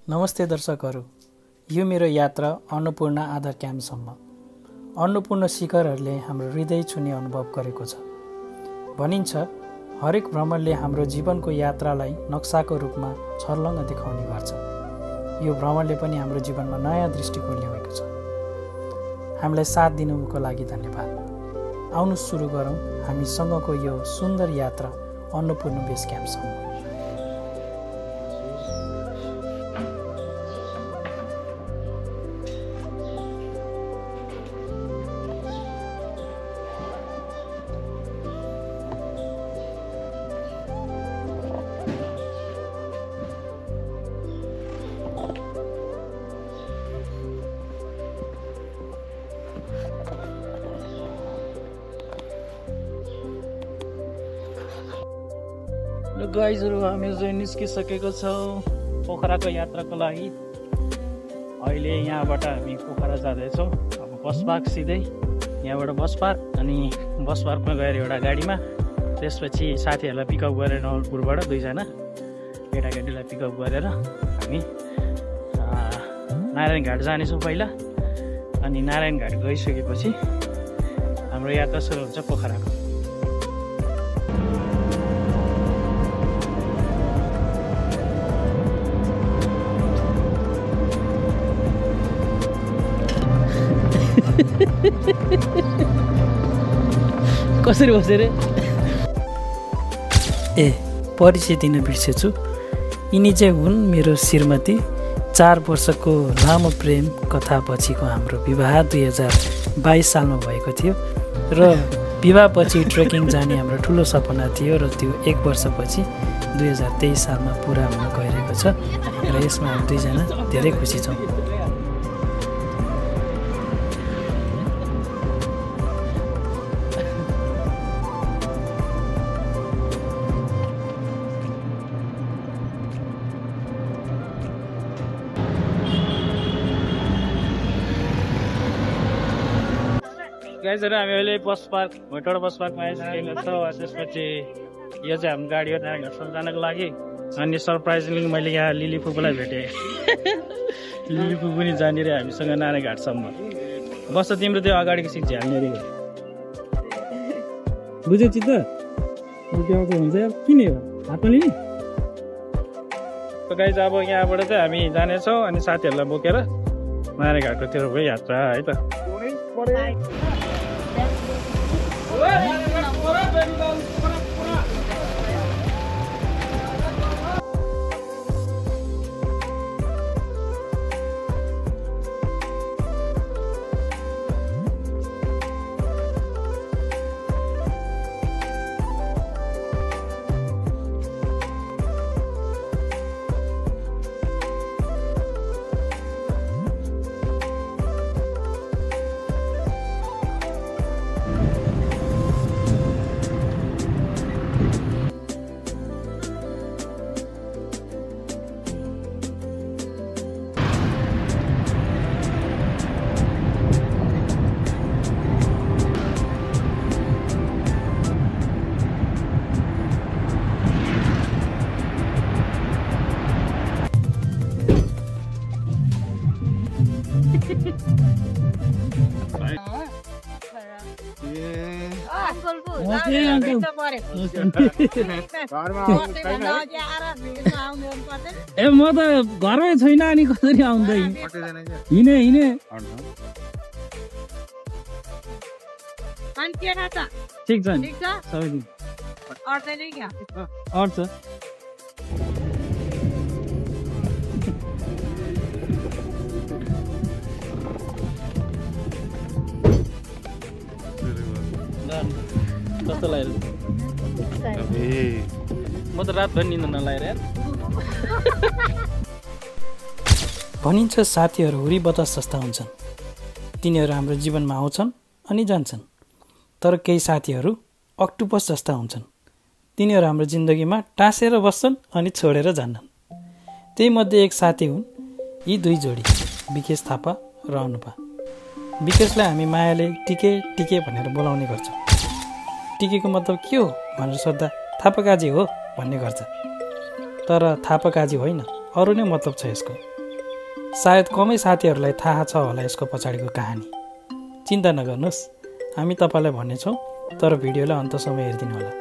नमस्ते दर्शकहरू, यो मेरो यात्रा अन्नपूर्ण आधार क्याम्पसम्म। अन्नपूर्ण शिखरहरूले हाम्रो हृदय छुने अनुभव गरेको छ। भनिन्छ हरेक भ्रमणले हाम्रो जीवनको यात्रालाई नक्साको रूपमा छर्लङ्ग देखाउने गर्छ। यो भ्रमणले पनि हाम्रो जीवनमा नयाँ दृष्टिकोण ल्याएको छ। हामीलाई साथ दिनुको लागि धन्यवाद। आउनु सुरु गरौँ हामीसँगको यो सुन्दर यात्रा अन्नपूर्ण बेस क्याम्पसम्म। गाइजहरु, हामी चाहिँ निस्किसकेको छौँ पोखराको यात्राको लागि। अहिले यहाँबाट हामी पोखरा जाँदैछौँ। अब बस पार्क सिधै यहाँबाट बस पार्क, अनि बस पार्कमा गएर एउटा गाडीमा, त्यसपछि साथीहरूलाई पिकअप गरेर नवलपुरबाट दुईजना केटाकेटीलाई पिकअप गरेर हामी नारायण घाट जानेछौँ पहिला। अनि नारायण घाट गइसकेपछि हाम्रो यात्रा सुरु हुन्छ पोखराको। कसरी बसेर परिचय दिन बिर्सेछु। यिनी चाहिँ हुन् मेरो श्रीमती। 4 वर्षको लामो प्रेम कथापछिको हाम्रो विवाह 2022 सालमा भएको थियो र विवाहपछि ट्रेकिङ जाने हाम्रो ठुलो सपना थियो र त्यो 1 वर्षपछि 2023 सालमा पुरा हुन गइरहेको छ र यसमा हामी दुईजना धेरै खुसी छौँ। गाइजहरु, हामी अहिले बस पार्क भोटवाडा बस पार्कमा आइसकेको छौँ। त्यसपछि यो चाहिँ हाम्रो गाडी हो नारायण घाटसम्म जानको लागि। अनि सरप्राइजली मैले यहाँ लिली फुपूलाई भेटेँ। लिली फुपू पनि जाने रे हामीसँग नारायण घाटसम्म। बस तिम्रो त्यो अगाडिको सिट झ्याल्ने रे। बुझ्यौ चित्त? हुन्छ यार, किन हो हातमा लिने? गाइज, अब यहाँबाट चाहिँ हामी जानेछौँ अनि साथीहरूलाई बोकेर नारायण घाटको तिरको यात्रा है त। म त घरमै छैन अनि कसरी आउँदै हिँडे ठिक छ सबै दिन अट्छ। कस्तो लाग्यो? म त रातभरि निन्द नलागेर। भनिन्छ साथीहरू हुरी बतास जस्ता हुन्छन्। तिनीहरू हाम्रो जीवनमा आउँछन् अनि जान्छन्। तर केही साथीहरू अक्टोपस जस्ता हुन्छन्। तिनीहरू हाम्रो जिन्दगीमा टाँसेर बस्छन् अनि छोडेर जान्छन्। त्यही मध्ये एक साथी हुन् यी दुई जोडी, विकेश थापा र अनुपा। विकेशलाई हामी मायाले टिके टिके भनेर बोलाउने गर्छौँ। टिकेको मतलब के हो भनेर सोद्धा थापा काजी हो भन्ने गर्छ। तर थापा काजी होइन, अरू नै मतलब छ यसको। सायद कमै साथीहरूलाई थाहा छ होला यसको पछाडिको कहानी। चिन्ता नगर्नुहोस्, हामी तपाईँलाई भन्नेछौँ, तर भिडियोलाई अन्तसम्म हेरिदिनु होला।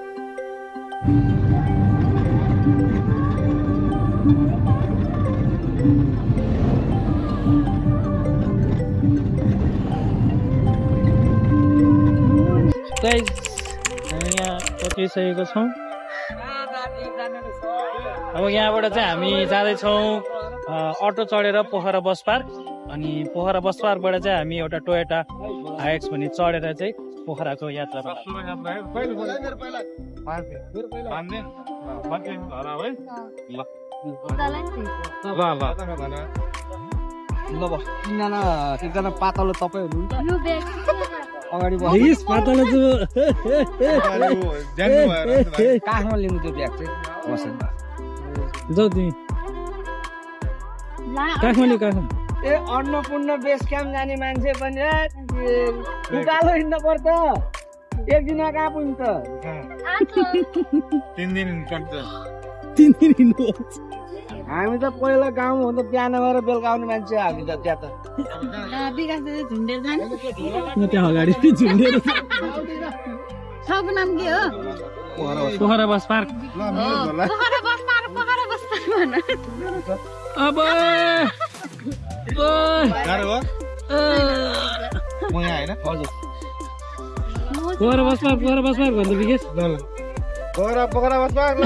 गाइस, हामी यहाँ पक्रिसकेको छौँ। अब यहाँबाट चाहिँ हामी जाँदैछौँ अटो चढेर पोखरा बस पार्क। अनि पोखरा बस पार्कबाट चाहिँ हामी एउटा टोयोटा हाइएक्स भन्ने चढेर चाहिँ पोखराको यात्रामा एकजना पातलो तपाईँ हुनुहुन्छ अगाडि पातलो काखमा लिनु त्यो ब्याग चाहिँ जाऊ तिमी काखमा लिऊ काखमा। ए अन्नपूर्ण बेस क्याम्प जाने मान्छे पनि उकालो हिँड्नु पर्छ। एक दिन कहाँ पुग्छ? 3 दिन पर्छ। 3 दिन हिँड्नु। हामी त पहिला गाउँमा हुँदा बिहान गएर बेलुका आउने मान्छे हामी त त्यहाँ त। म त्यहाँ अगाडि झुन्डेर। सबको नाम के हो? Pokhara bus park. Pokhara bus park भन। अब गाह्रो हो? म यहाँ होइन? हजुर। पोखरा बस पार्क भन्दा विकेश। Pokhara bus park.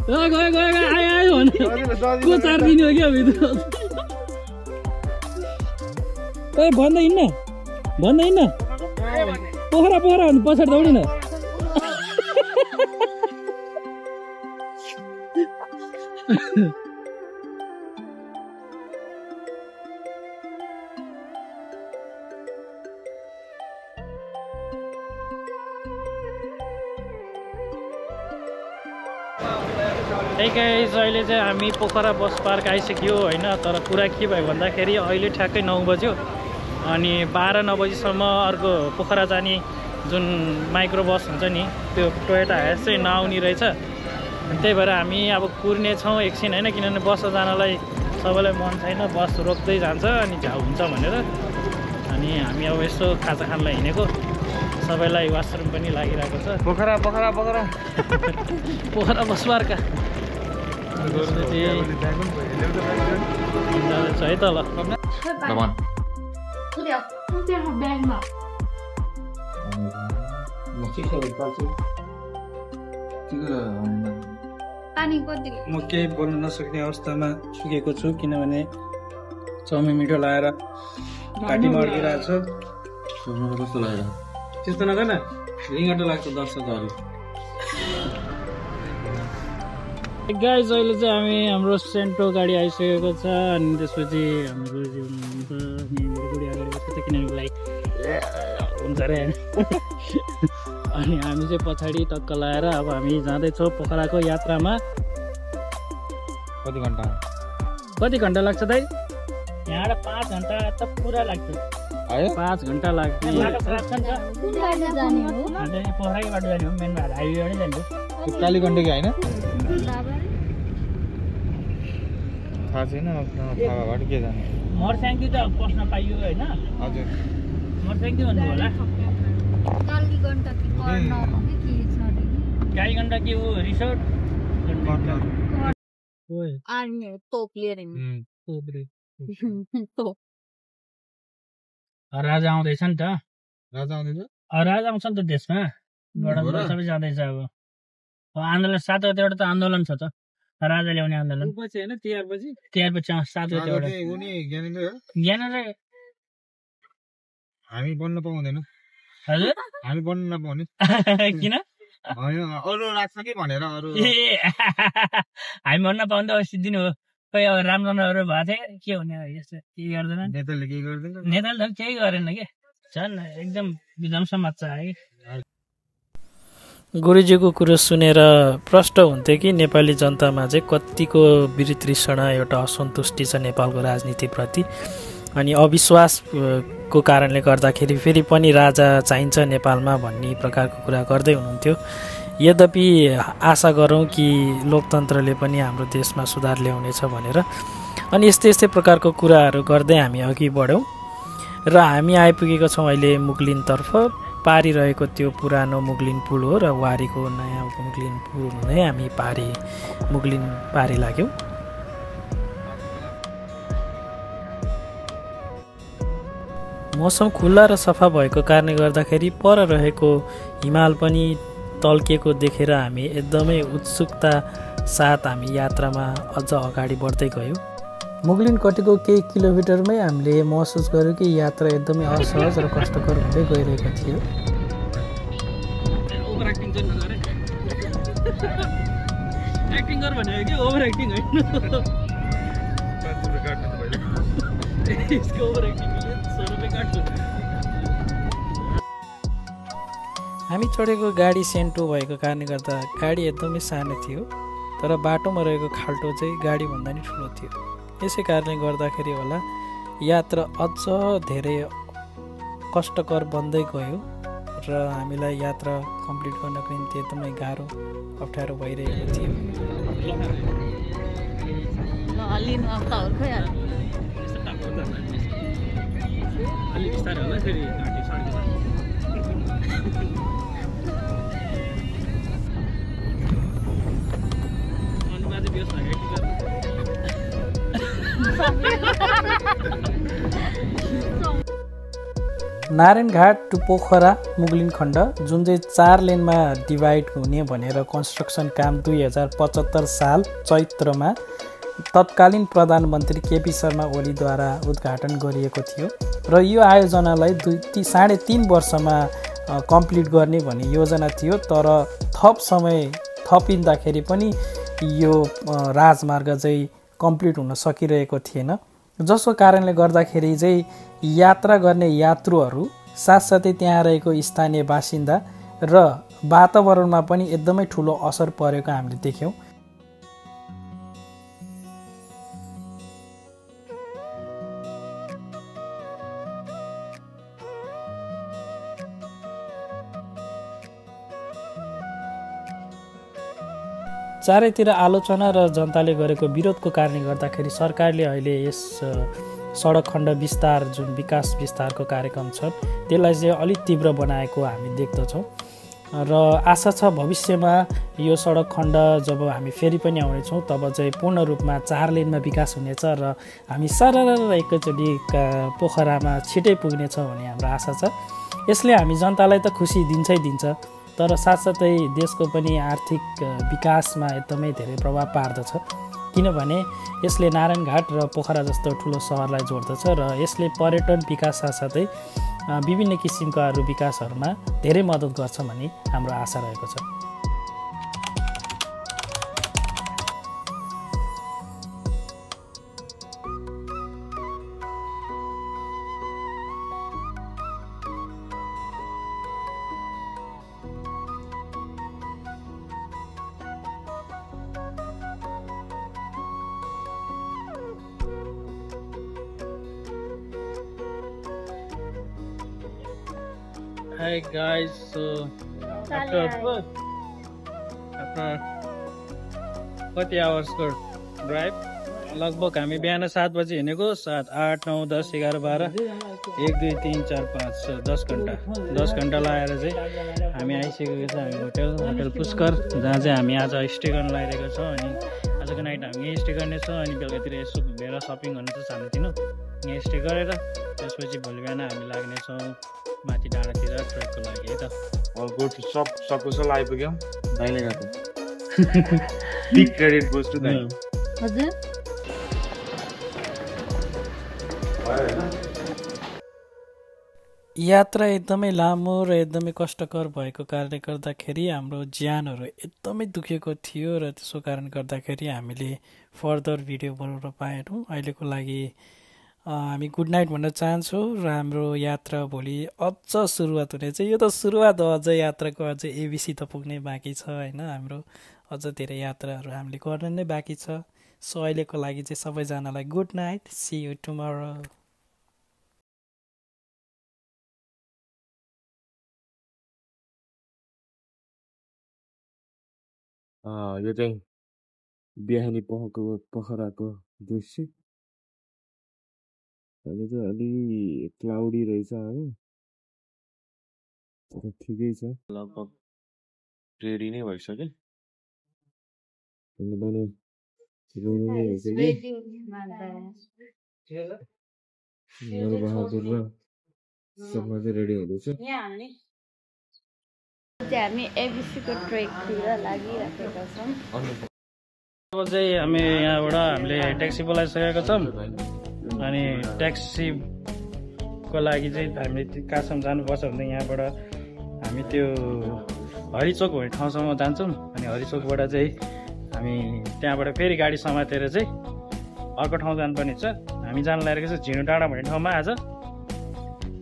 गयो आयो भने को 4 दिन हो क्या भित्र। ए भन्दा हिँड्न पोखरा भन्दा पछाडि दौडी न। अहिले चाहिँ हामी पोखरा बस पार्क आइसक्यो होइन। तर कुरा के भयो भन्दाखेरि अहिले ठ्याक्कै 9 बज्यो। अनि 12 9 बजीसम्म अर्को पोखरा जाने जुन माइक्रो बस हुन्छ नि त्यो टोयोटा हाइएक्स चाहिँ नआउने रहेछ। त्यही भएर हामी अब कुर्नेछौँ एकछिन होइन, किनभने बस जानलाई सबैलाई मन छैन, बस रोक्दै जान्छ अनि झ्याउ हुन्छ भनेर। अनि हामी अब यसो खाजा खानलाई हिँडेको, सबैलाई वासरुम पनि लागिरहेको छ। पोखरा बस पार्क जाँदैछ है त। ल म केही बोल्न नसक्ने अवस्थामा पुगेको छु, किनभने चाउमिन मिठो लगाएर घाँटीमा अड्किरहेको छ। कस्तो लाग्यो? त्यस्तो नगर न, रिङ्गटो लाग्छ दर्शकहरू। गाइज अहिले चाहिँ हामी हाम्रो सेन्टो गाडी आइसकेको छ। अनि त्यसपछि हाम्रो गुडी अगाडि बस्छ त, किनभने उसलाई हुन्छ अरे होइन। अनि हामी चाहिँ पछाडि टक्क लगाएर अब हामी जाँदैछौँ पोखराको यात्रामा। कति घन्टा लाग्छ दाइ? यहाँबाट 5 घन्टा त पुरा लाग्छ। 5 घन्टा लाग्छ। पोखराकै बाटो जाने हो, मेन हाइवेबाटै जाने हो। कालीगण्डकी होइन? थाहा छैन थाहाबाट के जाने। मर्स्याङ्की त पस्न पाइयो होइन? हजुर मर्स्याङ्की भन्नु होला। कालीगण्डकी ऊ रिसोर्ट तोप लिएर राजा आउँदैछ नि त। राजा आउँदैछ? राजा आउँछ नि त देशमा, सबै जाँदैछ। अब आन्दोलन 7 गतेबाट त आन्दोलन छ त, राजा ल्याउने आन्दोलन। पछि होइन 13 बजी 7 गतेबाट। ज्ञानेन्द्र हामी बन्न पाउँदैन। हजुर हामी बन्न नपाउने। किन? अरू राख्छ कि भनेर अरू। हामी भन्न पाउँदा सिद्धिनु हो। खै अब रामचन्द्रहरू भएको थिए के हुने, यस्तो केही गर्दैन। नेताले केही गर्दैन। नेताले झन् केही गरेन कि, झन् एकदम विध्वंस मच्चा आयो। गुरुजीको कुरो सुनेर प्रष्ट हुन्थ्यो कि नेपाली जनतामा चाहिँ कतिको वितृष्णा, एउटा असन्तुष्टि छ नेपालको राजनीतिप्रति। अनि अविश्वासको कारणले गर्दाखेरि फेरि पनि राजा चाहिन्छ नेपालमा भन्ने प्रकारको कुरा गर्दै हुनुहुन्थ्यो। यद्यपि आशा गरौँ कि लोकतन्त्रले पनि हाम्रो देशमा सुधार ल्याउनेछ भनेर। अनि यस्तै यस्तै प्रकारको कुराहरू गर्दै हामी अघि बढ्यौँ र हामी आइपुगेका छौँ अहिले मुगलिनतर्फ। पारिरहेको त्यो पुरानो मुगलिन पुल हो र वारीको नयाँ मुगलिन पुल हुँदै हामी मुगलिन पारी लाग्यौँ। मौसम खुल्ला र सफा भएको कारणले गर्दाखेरि पर रहेको हिमाल पनि तल्किएको देखेर हामी एकदमै उत्सुकता साथ हामी यात्रामा अझ अगाडि बढ्दै गयौँ। मुगलिन कटेको केही किलोमिटरमै हामीले महसुस गर्यौँ कि यात्रा एकदमै असहज र कष्टकर हुँदै गइरहेको थियो। हामी चढेको गाडी सेन्टो भएको कारणले गर्दा गाडी एकदमै सानो थियो, तर बाटोमा रहेको खाल्टो चाहिँ गाडीभन्दा नि ठुलो थियो। यसै कारणले गर्दाखेरि होला यात्रा अझ धेरै कष्टकर बन्दै गयो र हामीलाई यात्रा कम्प्लिट गर्नको निम्ति एकदमै गाह्रो अप्ठ्यारो भइरहेको थियो। नारायणघाट टु पोखरा मुगलिन खण्ड जुन चाहिँ 4 लेनमा डिभाइड हुने भनेर कन्स्ट्रक्सन काम 2075 साल चैत्रमा तत्कालीन प्रधानमन्त्री केपी शर्मा ओलीद्वारा उद्घाटन गरिएको थियो र यो आयोजनालाई 3.5 वर्षमा कम्प्लिट गर्ने भन्ने योजना थियो। तर थप समय थपिँदाखेरि पनि यो राजमार्ग चाहिँ कम्प्लिट हुन सकिरहेको थिएन, जसको कारणले गर्दाखेरि चाहिँ यात्रा गर्ने यात्रुहरू साथसाथै त्यहाँ रहेको स्थानीय बासिन्दा र वातावरणमा पनि एकदमै ठुलो असर परेको हामीले देख्यौँ। चारैतिर आलोचना र जनताले गरेको विरोधको कारणले गर्दाखेरि सरकारले अहिले यस सडक खण्ड विस्तार जुन विकास विस्तारको कार्यक्रम छ त्यसलाई चाहिँ अलिक तीव्र बनाएको हामी देख्दछौँ र आशा छ भविष्यमा यो सडक खण्ड जब हामी फेरि पनि आउनेछौँ तब चाहिँ पूर्ण रूपमा 4 लेनमा विकास हुनेछ र हामी सरर एकैचोटि पोखरामा छिटै पुग्नेछ भन्ने हाम्रो आशा छ। यसले हामी जनतालाई त खुसी दिन्छै दिन्छ, तर साथसाथै देशको पनि आर्थिक विकासमा एकदमै धेरै प्रभाव पार्दछ, किनभने यसले नारायणघाट र पोखरा जस्तो ठुलो सहरलाई जोड्दछ र यसले पर्यटन विकास साथसाथै विभिन्न किसिमका अरू विकासहरूमा धेरै मद्दत गर्छ भन्ने हाम्रो आशा रहेको छ। Hi guys, so after कति आवर्सको ड्राइभ लगभग हामी बिहान 7 बजी हिँडेको 7, 8, 9, 10, 11, 12, 1, 2, 3, 4, 5, 10 घन्टा लगाएर चाहिँ हामी आइसकेको छ हामी होटल पुष्कर, जहाँ चाहिँ हामी आज स्टे गर्न लागिरहेको छौँ। अनि आजको नाइट हामी यहीँ स्टे गर्नेछौँ अनि बेलुकातिर यसो घुमेर सपिङ गर्नु चाहिँ सानोतिनो यहाँ स्टे गरेर त्यसपछि भोलि बिहान हामी लाग्नेछौँ माथि डाँडातिर ट्रेकको लागि है त। गो टु सकुशल आइपुग्यौँ दाइले गर्दा बिग क्रेडिट गोज टु दाइ। हजुर यात्रा एकदमै लामो र एकदमै कष्टकर भएको कारणले गर्दाखेरि हाम्रो ज्यानहरू एकदमै दुखेको थियो र त्यसको कारण गर्दाखेरि हामीले फर्दर भिडियो बनाउन पाएनौँ। अहिलेको लागि हामी गुड नाइट भन्न चाहन्छौँ र हाम्रो यात्रा भोलि अझ सुरुवात हुनेछ। यो त सुरुवात हो, अझ यात्राको अझ एबिसी त पुग्नै बाँकी छ होइन। हाम्रो अझ धेरै यात्राहरू हामीले गर्न नै बाँकी छ। सो अहिलेको लागि चाहिँ सबैजनालाई good night, see you tomorrow. यो चाहिँ बिहानी पोखराको दृश्य अहिले चाहिँ अलि क्लाउडी रहेछ है ठिकै छ लगभग रेडी नै भइसक्यो बहादुर र सपना चाहिँ रेडी हुँदैछ हामी एबिसीको ट्रेकतिर लागिराखेका छौँ अब चाहिँ हामी यहाँबाट हामीले ट्याक्सी बोलाइसकेका छौँ अनि ट्याक्सीको लागि चाहिँ हामीले कहाँसम्म जानुपर्छ भने यहाँबाट हामी त्यो हरिचोक भन्ने ठाउँसम्म जान्छौँ अनि हरिचोकबाट चाहिँ हामी त्यहाँबाट फेरि गाडी समातेर चाहिँ अर्को ठाउँ जानुपर्ने छ हामी जान लागेको छ झिनो डाँडा भन्ने ठाउँमा आज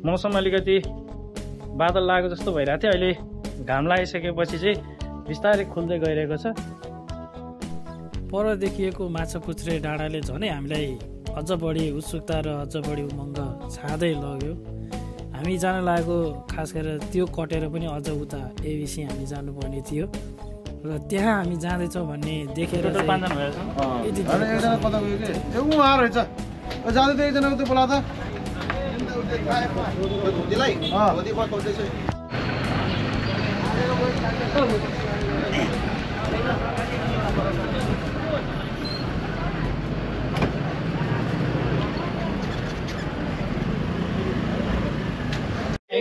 मौसम अलिकति बादल लागेको जस्तो भइरहेको थियो अहिले घाम लागिसकेपछि चाहिँ बिस्तारै खुल्दै गइरहेको छ पर देखिएको माछापुच्छ्रे डाँडाले झनै हामीलाई अझ बढी उत्सुकता र अझ बढी उमङ्ग छाँदै लग्यो हामी जान लागेको खास गरेर त्यो कटेर पनि अझ उता एबिसी हामी जानुपर्ने थियो र त्यहाँ हामी जाँदैछौँ भन्ने देखेर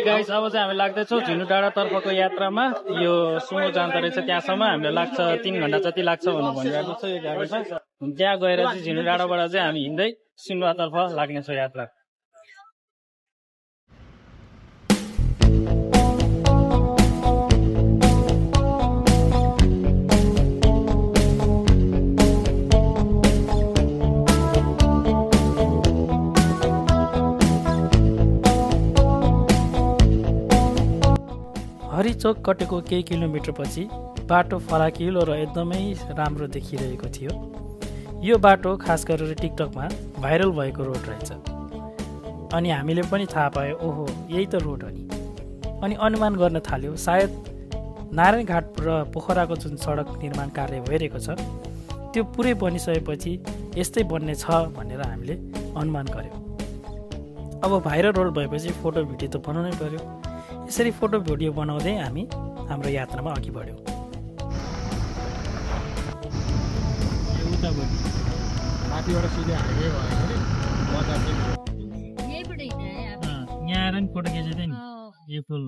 गाइस अब चाहिँ हामी लाग्दैछौँ झिनु डाँडातर्फको यात्रामा यो सुमो जाँदो रहेछ त्यहाँसम्म हामीलाई लाग्छ 3 घन्टा जति लाग्छ भनेर भनिरहेको छ यो गाडीमा त्यहाँ गएर चाहिँ झिनु डाँडाबाट चाहिँ हामी हिँड्दै सिमलातर्फ लाग्नेछौँ यात्रा हरिचोक कटेको केही किलोमिटरपछि बाटो फराकिलो र एकदमै राम्रो देखिरहेको थियो यो बाटो खास गरेर टिकटकमा भाइरल भएको रोड रहेछ अनि हामीले पनि थाहा पायो ओहो यही त रोड हो नि अनि अनुमान गर्न थाल्यो सायद नारायणघाट र पोखराको जुन सडक निर्माण कार्य भइरहेको छ त्यो पुरै बनिसकेपछि यस्तै बन्ने छ भनेर हामीले अनुमान गर्यौँ अब भाइरल रोड भएपछि फोटो भिडियो त बनाउनै पर्यो यसरी फोटो भिडियो बनाउँदै हामी हाम्रो यात्रामा अघि बढ्यौँ यहाँ आएर नि फोटो खिचेको थियो नि यो फुल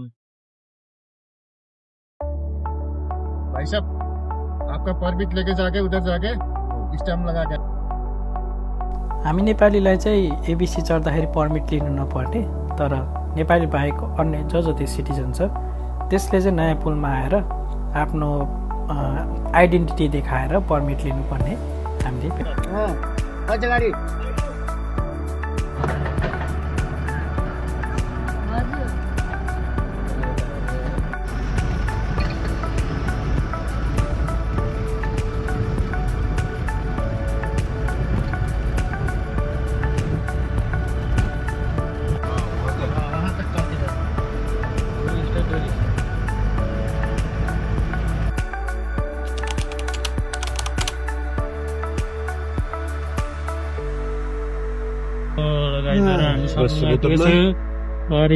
भाई साहब आपका परमिट लेके जाके उधर जाके स्टैम्प लगा के हामी नेपालीलाई चाहिँ एबिसी चढ्दाखेरि पर्मिट लिनु नपर्ने तर नेपाली बाहेक अन्य जति सिटिजन छ त्यसले चाहिँ नयाँ पुलमा आएर आफ्नो आइडेन्टिटी देखाएर पर्मिट लिनुपर्ने हामीले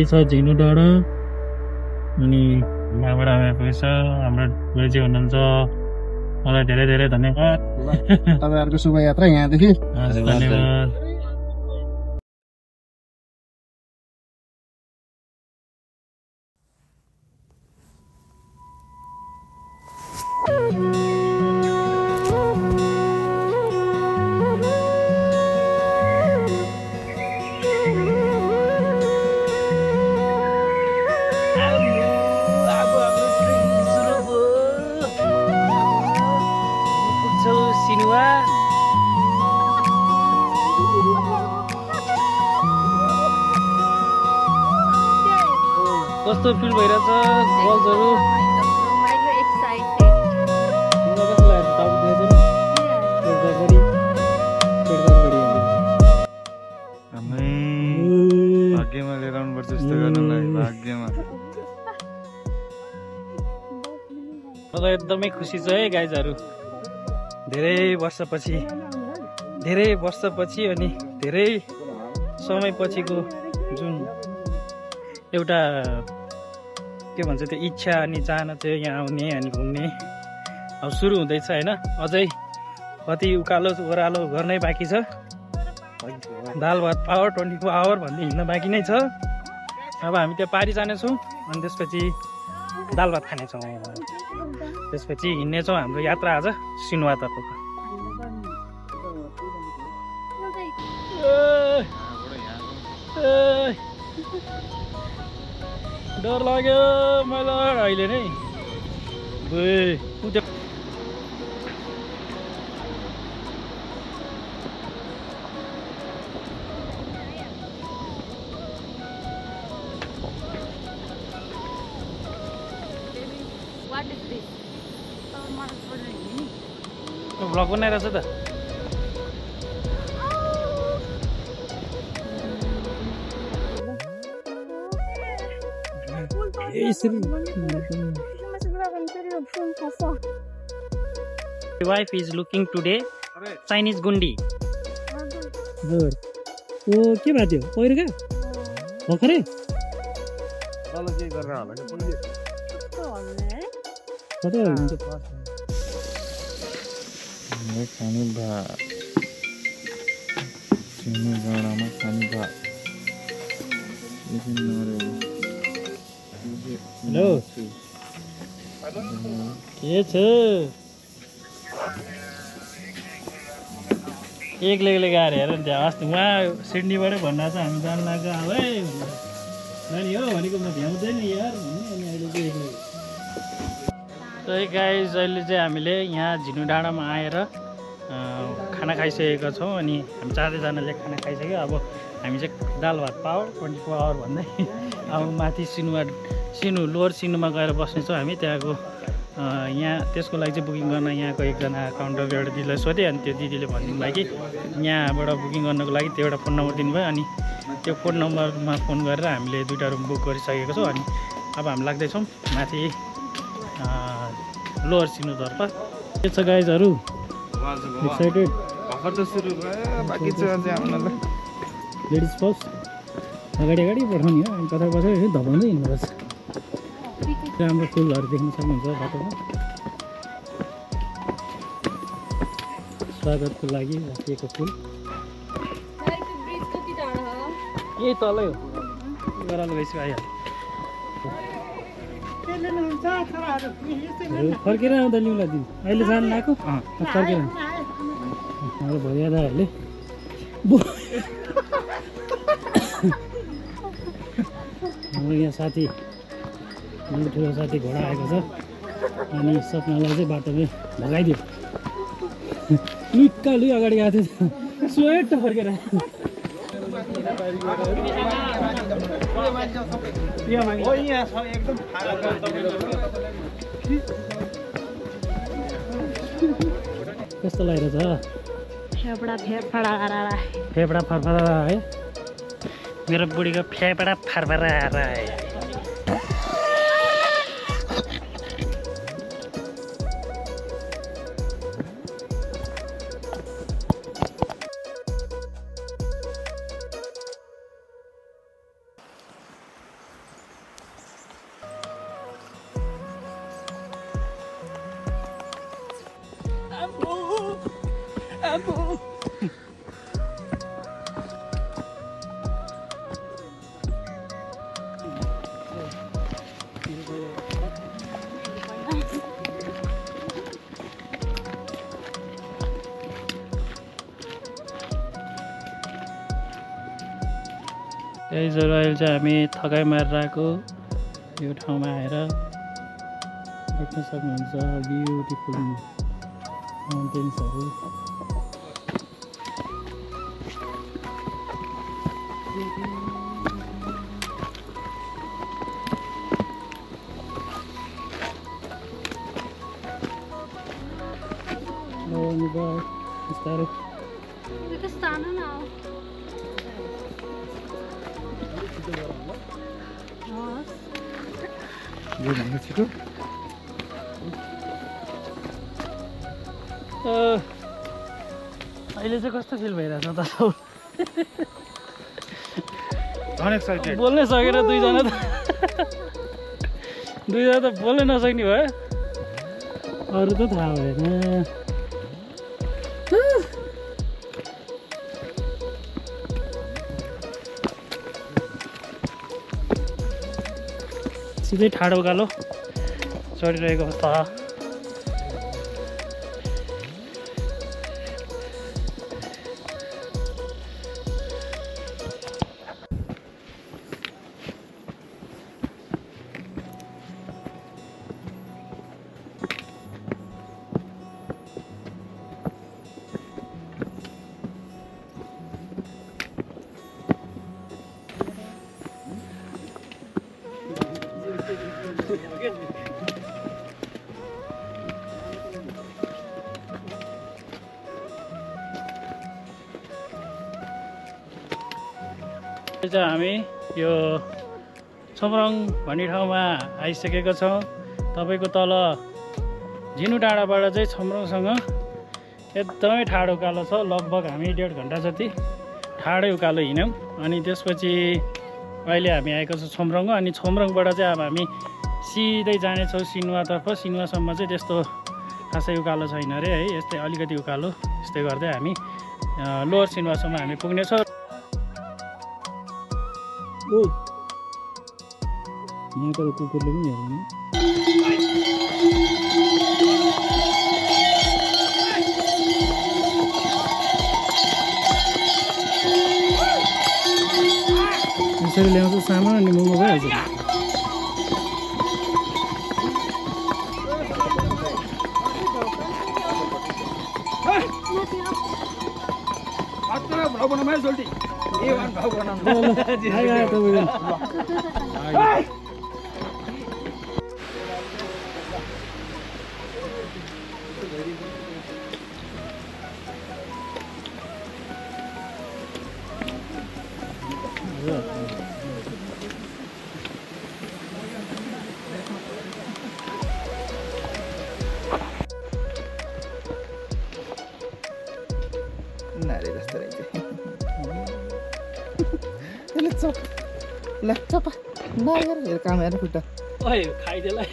छ झिनु डाँडा अनि यहाँबाट हामी आइपुगेछ हाम्रो गुरुजी हुनुहुन्छ मलाई धेरै धेरै धन्यवाद तपाईँहरूको शुभ यात्रा यहाँदेखि धन्यवाद कस्तो फिल भइरहेछ गर्ल्सहरू भाग्यमा लिएर आउनुपर्छ यस्तो गर्नलाई भाग्यमा मलाई एकदमै खुसी छ है गाइजहरू। धेरै वर्षपछि अनि धेरै समयपछिको जुन एउटा के भन्छ त्यो इच्छा अनि चाहना चाहिँ यहाँ आउने अनि घुम्ने अब सुरु हुँदैछ होइन। अझै कति उकालो ओह्रालो गर्नै बाँकी छ। दाल भात पावर 24 आवर भन्ने हिँड्न बाँकी नै छ। अब हामी त्यो पारी जानेछौँ अनि त्यसपछि दाल भात खानेछौँ। त्यसपछि हिँड्नेछौँ हाम्रो यात्रा आज सिनुवातर्फको। डर लाग्यो मलाई अहिले नै। भ्लग बनाइरहेछ त। Wife is looking today Chinese gundi. ओ के बात हो पहिरो क्या भर्खरै तल के गरेर होला के पुलले कता हुन्छ मे खाने भात सिनु गडामा खाने भात हेलो के छ एक्लै गाह्रो हेर नि त्यहाँ अस्ति उहाँ सिडनीबाटै भन्दा चाहिँ हामी जानु लाग्यो अब है नानी हो भनेको म भ्याउँदैन नि यार भन्ने अनि अहिले चाहिँ एक्लै। सही गाइज अहिले चाहिँ हामीले यहाँ झिनु डाँडामा आएर खाना खाइसकेका छौँ अनि हामी चारैजनाले खाना खाइसक्यो। अब हामी चाहिँ दाल भात पावर 24 आवर भन्दै अब माथि सिनु लोवर सिनुमा गएर बस्नेछौँ हामी। त्यहाँको यहाँ त्यसको लागि चाहिँ बुकिङ गर्न यहाँको एकजना काउन्टरको एउटा दिदीलाई सोधेँ अनि त्यो दिदीले भनिदिनु भयो कि यहाँबाट बुकिङ गर्नको लागि त्यो एउटा फोन नम्बर दिनुभयो अनि त्यो फोन नम्बरमा फोन गरेर हामीले 2टा रुम बुक गरिसकेको छौँ। अनि अब हामी लाग्दैछौँ माथि लोवर सिनुतर्फ। के छ गाइजहरू एक्साइटेड? भर्खर त सुरु भयो बाँकी छ अझै आउनलाई। लेडिज फर्स्ट अगाडि पठाउने हो अनि कता धपाउँदै हिँड्नुपर्छ। राम्रो फुलहरू देख्न सक्नुहुन्छ बाटोमा। स्वागतको लागि राखिएको फुल यही तलै हो गरालो गइसक्यो आइहाल्यो। फर्केर आउँदा लिउँला दिदी अहिले जानु लाग्यो फर्केर हाम्रो भैयादाहरूले हाम्रो यहाँ साथी ठुलो साथी घोडा आएको छ अनि सपनालाई चाहिँ बाटोमै भगाइदियो। लुक्का लुई अगाडि गएको थियो स्वेट फर्केर कस्तो लागेको छ? फेफडा फरफरा है मेरो बुढीको फेफडा फरफरा है। गाइजहरू अहिले चाहिँ हामी थकाइ मारेर आएको यो ठाउँमा आएर देख्न सक्नुहुन्छ ब्युटिफुल माउन्टेन्सहरू। यो भन्दा छिटो अहिले चाहिँ कस्तो फिल भइरहेछ त अनएक्साइटेड बोल्नै सकेन दुईजना त बोल्नै नसक्ने भयो अरू त थाहा भएन सिधै ठाडो उकालो चढिरहेको अवस्था हामी यो छोमरङ भन्ने ठाउँमा आइसकेको छौँ। तपाईँको तल झिनु डाँडाबाट चाहिँ छोमरङसँग एकदमै ठाडो उकालो छ। लगभग हामी 1.5 घन्टा जति ठाडै उकालो हिँड्यौँ। अनि त्यसपछि अहिले हामी आएको छौँ छोमरङ। अनि छोमरङबाट चाहिँ अब हामी सिधै जानेछौँ सिनुवातर्फ। सिनुवासम्म चाहिँ त्यस्तो खासै उकालो छैन अरे है, यस्तै अलिकति उकालो। यस्तै गर्दै हामी लोवर सिनुवासम्म हामी पुग्नेछौँ। यहाँको कुकुरले पनि हेर्नु यसरी ल्याउँछ सामान अनि मोमो भइहाल्छ। नारे जस्तो रहेछ यसले चप ल चप नगर हेर काम हेर खुट्टा ओइ खाइदेला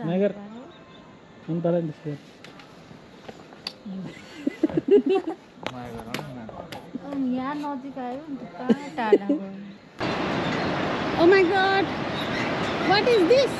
नगर उन्तरा दिसो यहाँ नजिक आयो नि त कहाँ टाढा गयो। Oh my god, what is this?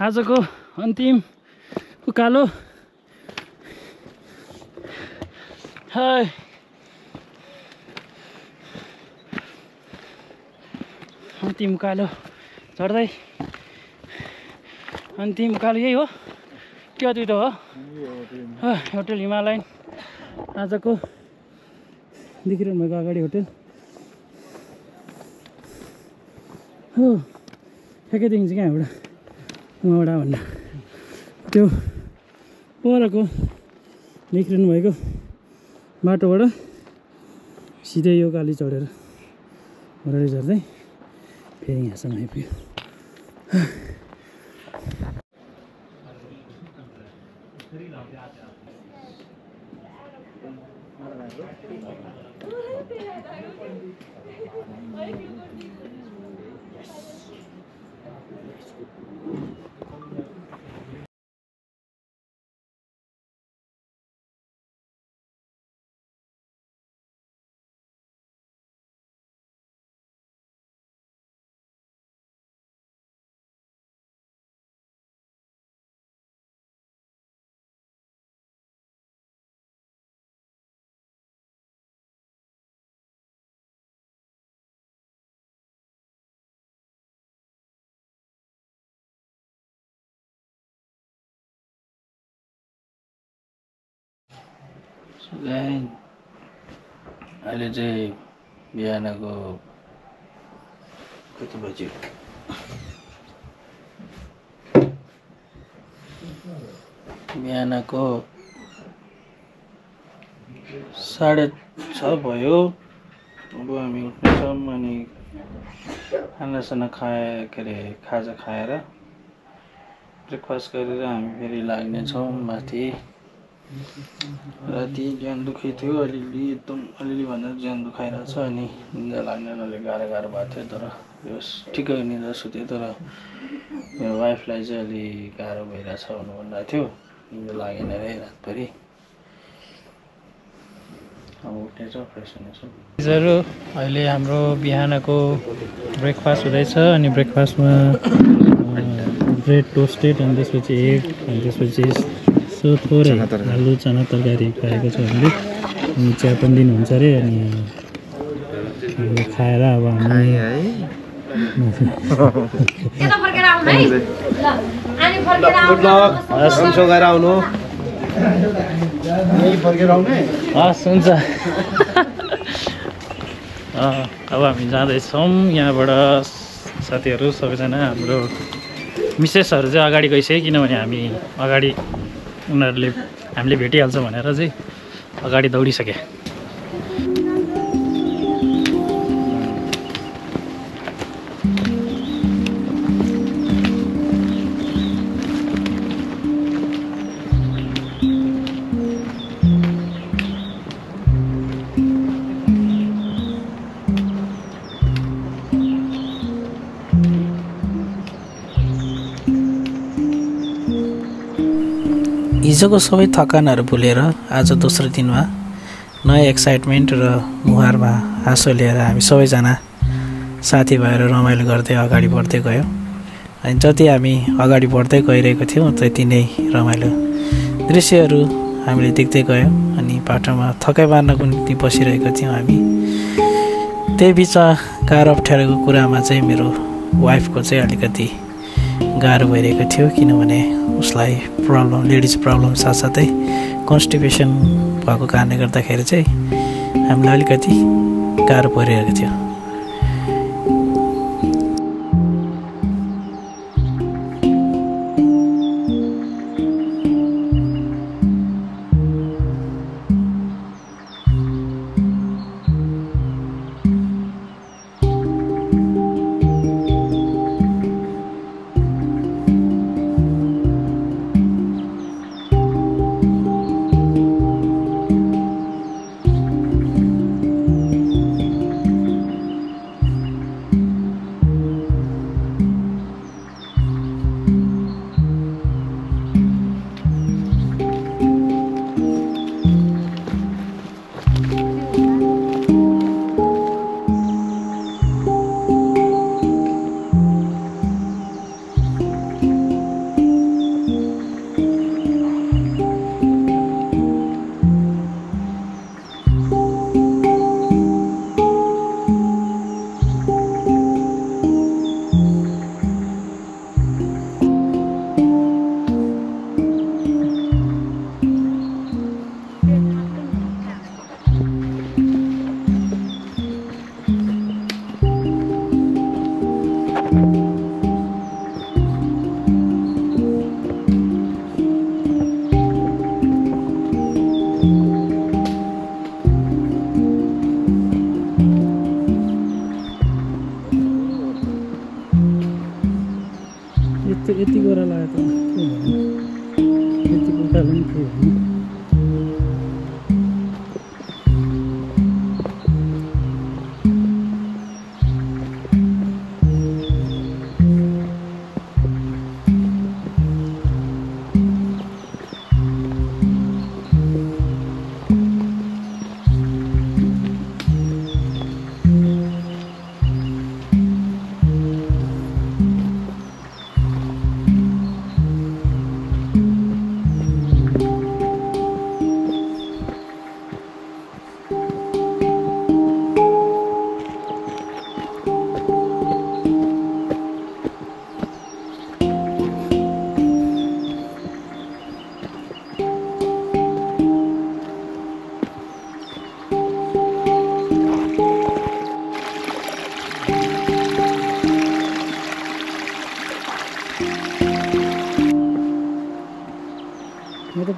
आजको अन्तिम उकालो अन्तिम उकालो चढ्दै अन्तिम उकालो यही हो त्यो त हो होटल हिमालयन आजको देखिरहनु भएको अगाडि होटल हो ठ्याक्कै देखिन्छ क्या यहाँबाट उहाँबाट भन्दा त्यो परको देखिरहनु भएको बाटोबाट सिधै यो काली चढेर अगाडि झर्दै फेरि यहाँसम्म आइपुग्यो। अहिले चाहिँ बिहानको कति बज्यो? बिहानको 6:30 भयो। अब हामी उठ्नेछौँ अनि खानासाना के अरे खाजा खाएर ब्रेकफास्ट गरेर हामी फेरि लाग्नेछौँ माथि। राति ज्यान दुखै थियो अलिअलि, एकदम अलिअलि भन्दा ज्यान दुखाइरहेछ अनि निद्रा लाग्ने अलिक गाह्रो भएको थियो। तर यो ठिकै निद्रा सुत्यो, तर मेरो वाइफलाई चाहिँ अलिक गाह्रो भइरहेछ भन्नु भनिरहेको थियो। निद्रा लागेन अरे रातभरि। अब उठ्नेछौँ, फ्रेस हुनेछौँ। अहिले हाम्रो बिहानको ब्रेकफास्ट हुँदैछ अनि ब्रेकफास्टमा ब्रेड टोस्टेड अनि त्यसपछि एग अनि त्यसपछि यसो थोरै आलु चना तरकारी खाएको छ हामीले। अनि चिया पनि दिनुहुन्छ अरे अनि खाएर अब हामी हस् हुन्छ। अब हामी जाँदैछौँ यहाँबाट। साथीहरू सबैजना हाम्रो मिसेसहरू चाहिँ अगाडि गइसक्यो, किनभने हामी अगाडि उनीहरूले हामीले भेटिहाल्छ भनेर चाहिँ अगाडि दौडिसके। हिजोको सबै थकानहरू भुलेर आज दोस्रो दिनमा नयाँ एक्साइटमेन्ट र मुहारमा हाँसो लिएर हामी सबैजना साथीभाइहरू रमाइलो गर्दै अगाडि बढ्दै गयौँ। अनि जति हामी अगाडि बढ्दै गइरहेको थियौँ त्यति नै रमाइलो दृश्यहरू हामीले देख्दै गयौँ। अनि बाटोमा थकाइ मार्नको निम्ति बसिरहेको थियौँ हामी। त्यही बिचमा गाह्रो अप्ठ्यारोको कुरामा चाहिँ मेरो वाइफको चाहिँ अलिकति गाह्रो भइरहेको थियो, किनभने उसलाई लेडिज प्रब्लम साथसाथै कन्स्टिपेसन भएको कारणले गर्दाखेरि चाहिँ हामीलाई अलिकति गाह्रो परिरहेको थियो।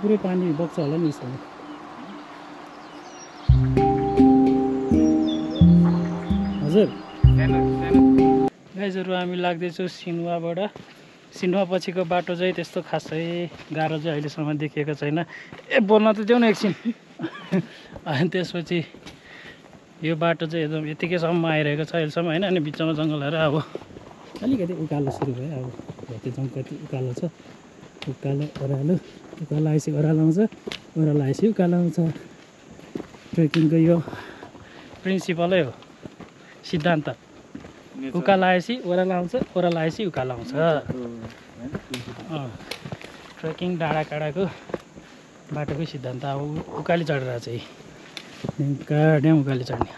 पुरै पानी बग्छ होला नि यसमा हजुर गाइजहरू हामी लाग्दैछौँ सिन्वाबाट सिन्वा पछिको बाटो चाहिँ त्यस्तो खासै गाह्रो चाहिँ अहिलेसम्म देखिएको छैन ए बोल्न त देऊ न एकछिन अनि त्यसपछि यो बाटो चाहिँ एकदम यतिकैसम्म आइरहेको छ अहिलेसम्म होइन अनि बिचमा जङ्गलहरू अब अलिकति उकालो सुरु भयो अब त्यो कति उकालो छ उकालो ओह्रालो आएपछि ओह्रालो आउँछ ओह्रालो आएपछि उकालो आउँछ ट्रेकिङको यो प्रिन्सिपलै हो सिद्धान्त उकालो आएपछि ओह्रालो आउँछ ओह्रालो आएपछि उकालो आउँछ ट्रेकिङ डाँडा काँडाको बाटोकै सिद्धान्त अब उकाली चढेर चाहिँ ड्याम उकाली चढ्ने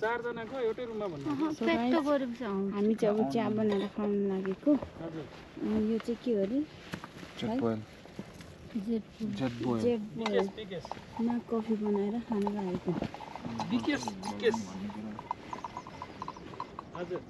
चारजनाको एउटै रुममा भन्नु हामी चाहिँ अब चिया बनाएर खाउन लागेको यो चाहिँ के हो अरे जेटबोइलमा कफी बनाएर खान लागेको हजुर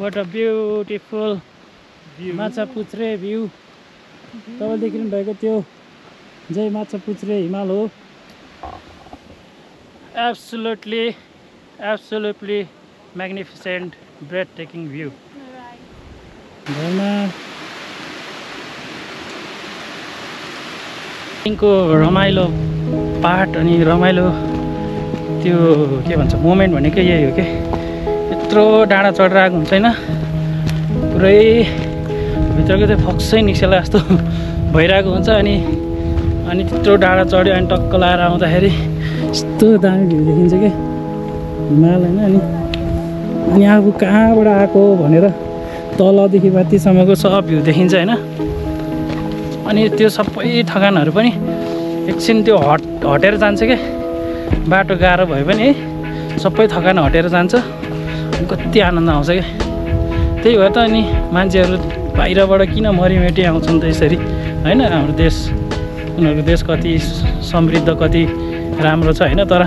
What a beautiful Machhapuchhre view तपाईँले देखिनु भएको त्यो जय माछापुच्छ्रे हिमाल हो absolutely magnificent breathtaking view घरमा यिनको रमाइलो पार्ट अनि रमाइलो त्यो के भन्छ मोमेन्ट भनेकै यही हो के यत्रो डाँडा चढेर आएको हुन्छ हैन पुरै भित्रको चाहिँ फक्सै निस्केला जस्तो भइरहेको हुन्छ अनि त्यत्रो डाँडा चढ्यो अनि टक्क लाएर आउँदाखेरि यस्तो दामी भ्यू देखिन्छ के हिमाल हैन अनि आफू कहाँबाट आएको भनेर तलदेखि माथिसम्मको सब भ्यू देखिन्छ हैन अनि त्यो सबै थकानहरू पनि एकछिन त्यो हटेर जान्छ के बाटो गाह्रो भए पनि है सबै थकान हटेर जान्छ कति आनन्द आउँछ क्या त्यही भएर त अनि मान्छेहरू बाहिरबाट किन मरिमेटी आउँछन् त यसरी होइन हाम्रो देश उनीहरूको देश कति समृद्ध कति राम्रो छ होइन तर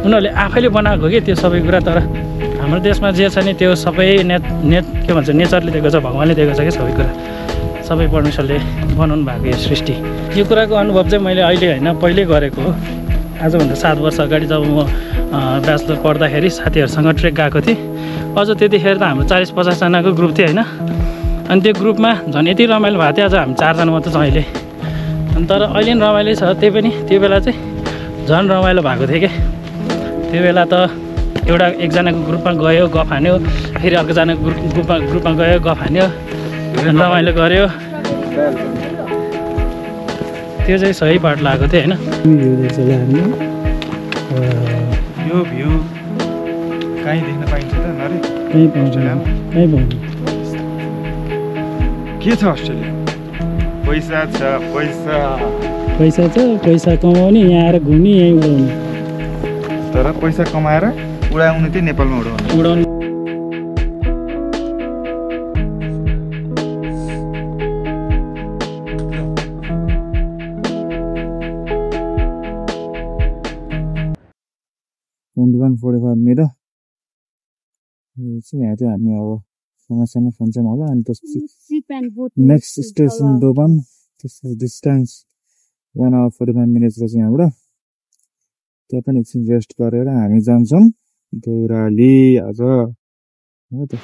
उनीहरूले आफैले बनाएको हो कि त्यो सबै कुरा तर हाम्रो देशमा जे छ नि त्यो सबै के भन्छ नेचरले दिएको छ भगवान्ले दिएको छ क्या सबै कुरा सबै परमेश्वरले बनाउनु भएको यो सृष्टि यो कुराको अनुभव चाहिँ मैले अहिले होइन पहिल्यै गरेको हो आजभन्दा 7 वर्ष अगाडि जब म ब्याचलर पढ्दाखेरि साथीहरूसँग ट्रेक गएको थिएँ अझ त्यतिखेर त हाम्रो 40-50 जनाको ग्रुप थियो होइन अनि त्यो ग्रुपमा झन् यति रमाइलो भएको थियो अझ हामी 4 जना मात्र छौँ अहिले अनि तर अहिले पनि रमाइलो छ त्यही पनि त्यो बेला चाहिँ झन् रमाइलो भएको थियो क्या त्यो बेला त एकजनाको ग्रुपमा गयो गफ हान्यो फेरि अर्कोजनाको ग्रुपमा गयो गफ हान्यो रमाइलो गऱ्यो त्यो चाहिँ सही बाटो लागेको थियो होइन भ्यू देख्छ होला हामीले यो भ्यू कहीँ देख्न पाइन्छ त नरे कहीँ पाउँदैन कहीँ पाउँदैन के छ अस्ट्रेलिया पैसा छ पैसा पैसा छ पैसा कमाउने यहाँ आएर घुम्ने यहीँ उडाउने तर पैसा कमाएर उडाउने चाहिँ नेपालमा उडाउने मेरा यहाँ चाहिँ हामी अब सँगसँगै फन्छौँ होला अनि त्यसपछि नेक्स्ट स्टेसन दोबान त्यसको डिस्टेन्स 1 hour 45 minutes रहेछ यहाँबाट त्यहाँ पनि एकछिन रेस्ट गरेर हामी जान्छौँ देउराली आज हो त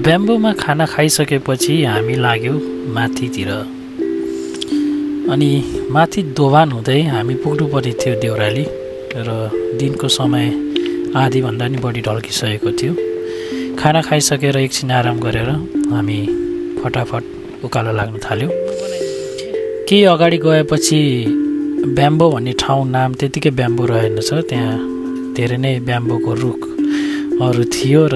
ब्याम्बोमा खाना खाइसकेपछि हामी लाग्यौँ माथितिर अनि माथि दोभान हुँदै हामी पुग्नुपर्ने थियो देउराली र दिनको समय आधीभन्दा नि बढी ढल्किसकेको थियो खाना खाइसकेर एकछिन आराम गरेर हामी फटाफट उकालो लाग्न थाल्यौँ केही अगाडि गएपछि ब्याम्बो भन्ने ठाउँ नाम त्यतिकै ब्याम्बो रहेनछ त्यहाँ धेरै नै ब्याम्बोको रुखहरू थियो र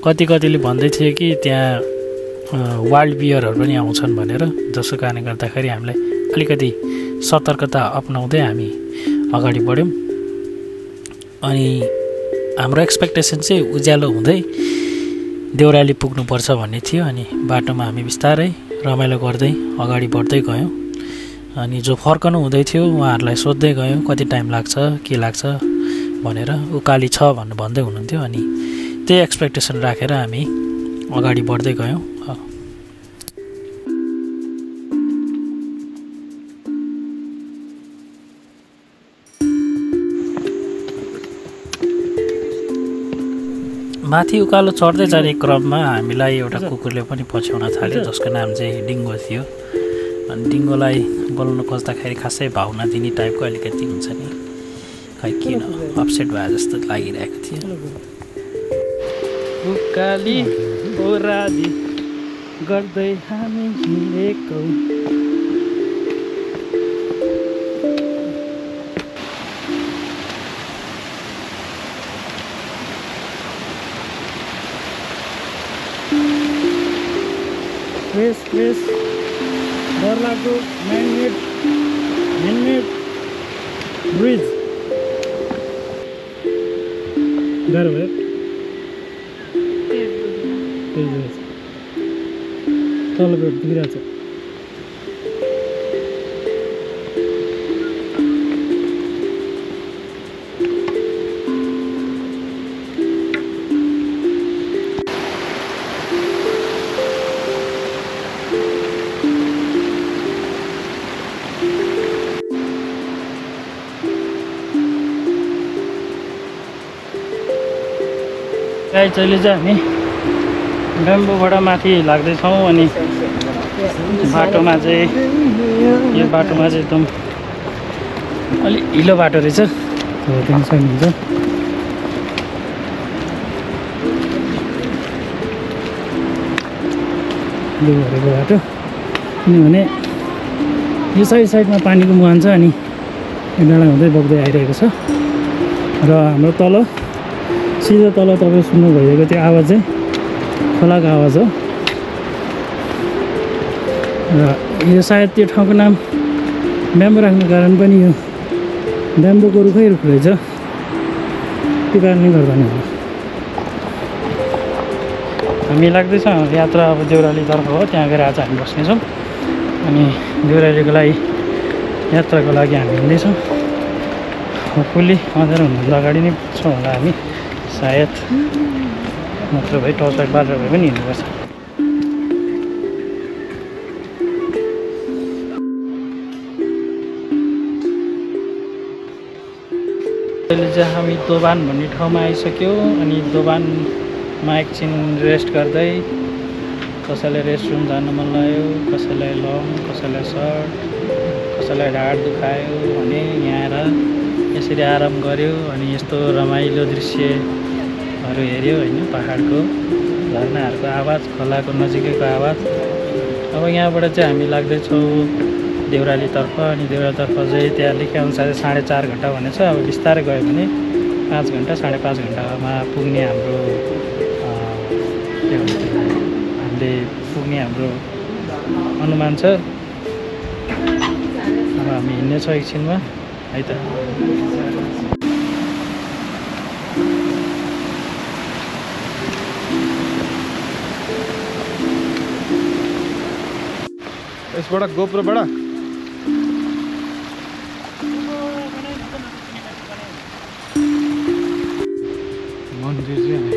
कतिले भन्दै थियो कि त्यहाँ वाइल्ड बियरहरू पनि आउँछन् भनेर जसको कारणले गर्दाखेरि हामीलाई अलिकति सतर्कता अपनाउँदै हामी अगाडि बढ्यौँ अनि हाम्रो एक्सपेक्टेसन चाहिँ उज्यालो हुँदै देउराली पुग्नुपर्छ भन्ने थियो अनि बाटोमा हामी बिस्तारै रमाइलो गर्दै अगाडि बढ्दै गयौँ अनि जो फर्कनु हुँदै थियो उहाँहरूलाई सोध्दै गयौँ कति टाइम लाग्छ के लाग्छ भनेर उकाली छ भनेर भन्दै हुनुहुन्थ्यो अनि त्यही एक्सपेक्टेसन राखेर हामी अगाडि बढ्दै गयौँ माथि उकालो चढ्दै जाने क्रममा हामीलाई एउटा कुकुरले पनि पछ्याउन थाल्यो जसको नाम चाहिँ डिङ्गो थियो अनि डिङ्गोलाई बोल्न खोज्दाखेरि खासै भावना दिने टाइपको अलिकति हुन्छ नि खै किन अपसेट भए जस्तो लागिरहेको थियो उकाली ओराली गर्दै हामी हिँडेको फ्रेस डरलाग्दो ह्यान्डमेड ब्रिज गाह्रो भयो तल बेड दिइरहेछ अहिले चाहिँ हामी ब्याम्बोबाट माथि लाग्दैछौँ अनि बाटोमा चाहिँ यो बाटोमा चाहिँ एकदम अलि हिलो बाटो रहेछ त्यहाँ सक्नुहुन्छ हिलो भरेको बाटो किनभने यो साइडमा पानीको मुहान छ अनि यो डाँडा हुँदै बग्दै आइरहेको छ र हाम्रो तल सिधै तल तपाईँ सुन्नु भइरहेको त्यो आवाज चाहिँ खोलाको आवाज हो र यो सायद त्यो ठाउँको नाम ब्याम्बो राख्नु कारण पनि यो ब्याम्बोको रुख रहेछ त्यो कारणले गर्दा नै हो हामी लाग्दैछ यात्रा अब देउरालीतर्फ हो त्यहाँ गएर आज हामी बस्नेछौँ अनि देउरालीको लागि यात्राको लागि हामी हिँड्दैछौँ होपफुल्ली अँध्यारो हुनुभन्दा अगाडि नै पुग्छौँ होला हामी सायद नत्र भए टर्च लाइट बालेर भए पनि हिँड्नुपर्छ अहिले चाहिँ हामी दोभान भन्ने ठाउँमा आइसक्यौँ अनि दोभानमा एकछिन रेस्ट गर्दै कसैलाई रेस्टरुम जानु मन लाग्यो कसैलाई लङ कसैलाई सर्ट कसैलाई ढाड दुखायो भने यहाँ आएर यसरी आराम गऱ्यो अनि यस्तो रमाइलो दृश्यहरू हेऱ्यो होइन पहाडको झरनाहरूको आवाज खोलाको नजिकैको आवाज अब यहाँबाट चाहिँ हामी लाग्दैछौँ देउरालीतर्फ अनि देउरालीतर्फ चाहिँ त्यहाँ लेखेअनुसार 4.5 घन्टा भनेको छ। अब बिस्तारै गयो भने 5 घन्टा 5.5 घन्टामा पुग्ने हाम्रो के भन्छ हामीले पुग्ने हाम्रो अनुमान छ। अब हामी हिँड्नेछौँ एकछिनमा है त। यसबाट गोप्रोबाट मन्दिर चाहिँ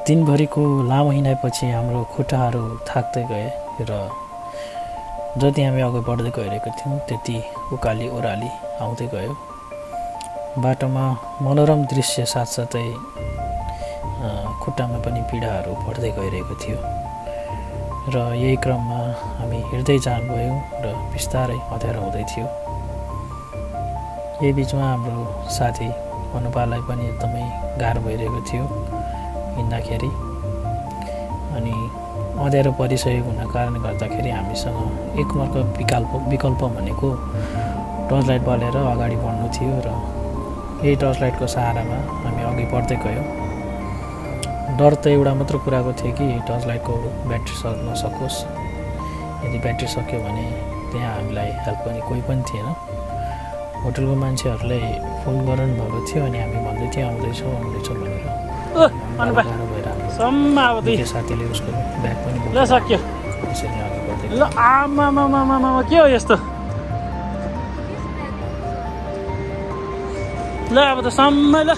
दिनभरिको लामो हिँडाइपछि हाम्रो खुट्टाहरू थाक्दै गए र जति हामी अगाडि बढ्दै गइरहेको थियौँ त्यति उकाली ओह्राली आउँदै गयो। बाटोमा मनोरम दृश्य साथसाथै खुट्टामा पनि पीडाहरू बढ्दै गइरहेको थियो र यही क्रममा हामी हिँड्दै जानुभयो र बिस्तारै अँध्यारो हुँदै थियो। यही बिचमा हाम्रो साथी अनुपालाई पनि एकदमै गाह्रो भइरहेको थियो हिँड्दाखेरि अनि अँध्यारो परिसकेको हुनाको कारणले गर्दाखेरि हामीसँग एकमात्र विकल्प भनेको टर्च लाइट बालेर अगाडि बढ्नु थियो र यही टर्च लाइटको सहारामा हामी अघि बढ्दै गयौँ। डर त एउटा मात्र कुराको थियो कि टर्च लाइटको ब्याट्री सक्न सकोस्, यदि ब्याट्री सक्यो भने त्यहाँ हामीलाई हेल्प गर्ने कोही पनि थिएन। होटलको मान्छेहरूले फोन गर्नु भएको थियो अनि हामी भन्दै थियौँ आउँदैछौँ भनेर। साथीले उसको ब्याग पनि ल सक्यो त्यसरी अघि बढ्दै ल आमा के हो यस्तो? ल अब त सम्मै ल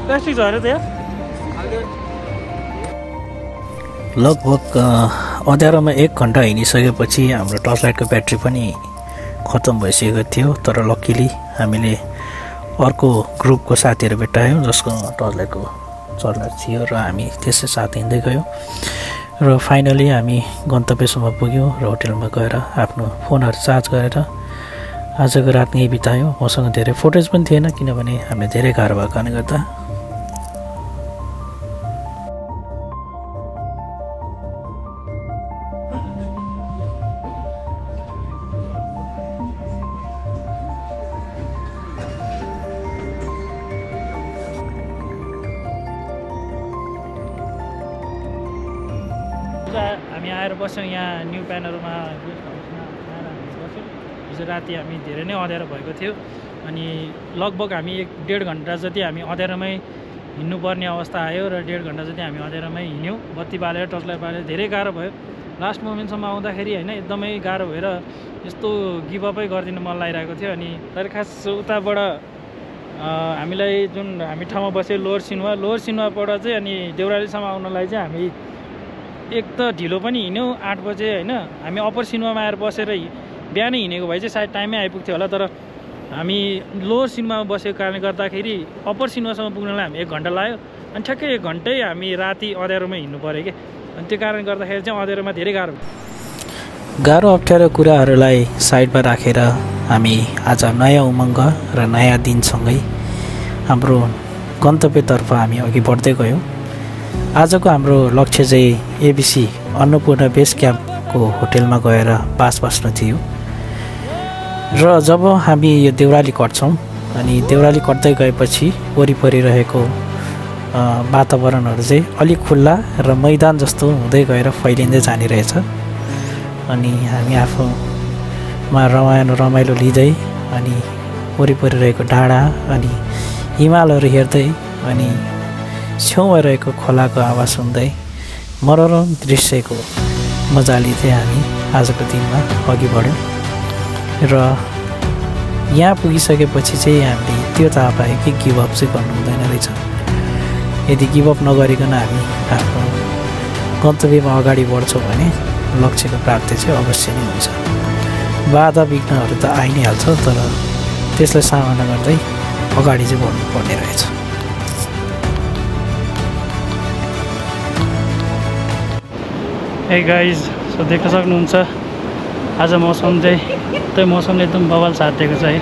प्लास्टिक झऱ्यो त यार। लगभग अँध्यारोमा 1 घन्टा हिँडिसकेपछि हाम्रो टर्च लाइटको ब्याट्री पनि खत्तम भइसकेको थियो। तर लक्किली हामीले अर्को ग्रुपको साथीहरू भेटायौँ जसको टर्च लाइटको चर्लर थियो र हामी त्यसै साथ हिँड्दै गयौँ र फाइनली हामी गन्तव्यसम्म पुग्यौँ र होटलमा गएर आफ्नो फोनहरू चार्ज गरेर आजको रात यहीँ बितायौँ। मसँग धेरै फोटोज पनि थिएन किनभने हामीले धेरै गाह्रो भएको कारणले गर्दा। हामी आएर बस्यौँ यहाँ न्यू प्यानोरमा गेस्ट हाउसमा आएर हामी बस्यौँ। हिजो राति हामी धेरै नै अँध्यारो भएको थियो अनि लगभग हामी 1.5 घन्टा जति हामी अँध्यारोमै हिँड्नुपर्ने अवस्था आयो र 1.5 घन्टा जति हामी अँध्यारोमै हिँड्यौँ। बत्ती बालेर टर्च लाइट बालेर धेरै गाह्रो भयो। लास्ट मोमेन्टसम्म आउँदाखेरि होइन एकदमै गाह्रो भएर यस्तो गिभअपै गरिदिनु मन लागिरहेको थियो। अनि तर खास उताबाट हामीलाई जुन हामी ठाउँमा बस्यो लोवर सिन्वाबाट चाहिँ अनि देउरालीसम्म आउनलाई चाहिँ हामी एक त ढिलो पनि हिँड्यौँ 8 बजे होइन। हामी अप्पर सिन्वामा आएर बसेर बिहानै हिँडेको भए चाहिँ सायद टाइममै आइपुग्थ्यो होला। तर हामी लोवर सिन्वामा बसेको कारणले गर्दाखेरि अप्पर सिन्वासम्म पुग्नलाई हामी 1 घन्टा लाग्यो अनि ठ्याक्कै 1 घन्टै हामी राति अँध्यारोमा हिँड्नु पऱ्यो कि। अनि त्यो कारणले गर्दाखेरि चाहिँ अँध्यारोमा धेरै गाह्रो अप्ठ्यारो कुराहरूलाई साइडमा राखेर हामी आज नयाँ उमङ्ग र नयाँ दिनसँगै हाम्रो गन्तव्यतर्फ हामी अघि बढ्दै गयौँ। आजको हाम्रो लक्ष्य चाहिँ एबिसी अन्नपूर्ण बेस क्याम्पको होटलमा गएर बास बस्नु थियो र जब हामी यो देउराली कट्छौँ अनि देउराली कट्दै गएपछि वरिपरि रहेको वातावरणहरू चाहिँ अलिक खुल्ला र मैदान जस्तो हुँदै गएर फैलिँदै जाने रहेछ। अनि हामी आफूमा रमाइलो लिँदै अनि वरिपरि रहेको डाँडा अनि हिमालहरू हेर्दै अनि छेउमा रहेको खोलाको आवाज सुन्दै मनोरम दृश्यको मजा लिँदै हामी आजको दिनमा अघि बढ्यौँ र यहाँ पुगिसकेपछि चाहिँ हामीले त्यो थाहा पायो कि गिभअप चाहिँ गर्नु हुँदैन रहेछ। यदि गिभअप नगरिकन हामी आफ्नो गन्तव्यमा अगाडि बढ्छौँ भने लक्ष्यको प्राप्ति चाहिँ अवश्य नै हुन्छ। बाधा विघ्नहरू त आइ नै हाल्छ, तर त्यसलाई सामना गर्दै अगाडि चाहिँ बढ्नुपर्ने रहेछ। हे गाइज, सो देख्न सक्नुहुन्छ आज मौसम चाहिँ त्यही मौसमले एकदम बवाल साथ दिएको छ है।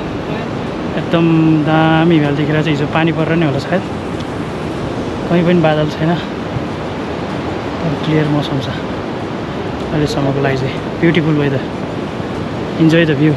एकदम दामी हिमाल देखेर चाहिँ हिजो पानी परेर नै होला सायद, कहीँ पनि बादल छैन, क्लियर मौसम छ अहिलेसम्मको लागि चाहिँ। Beautiful weather, enjoy the view.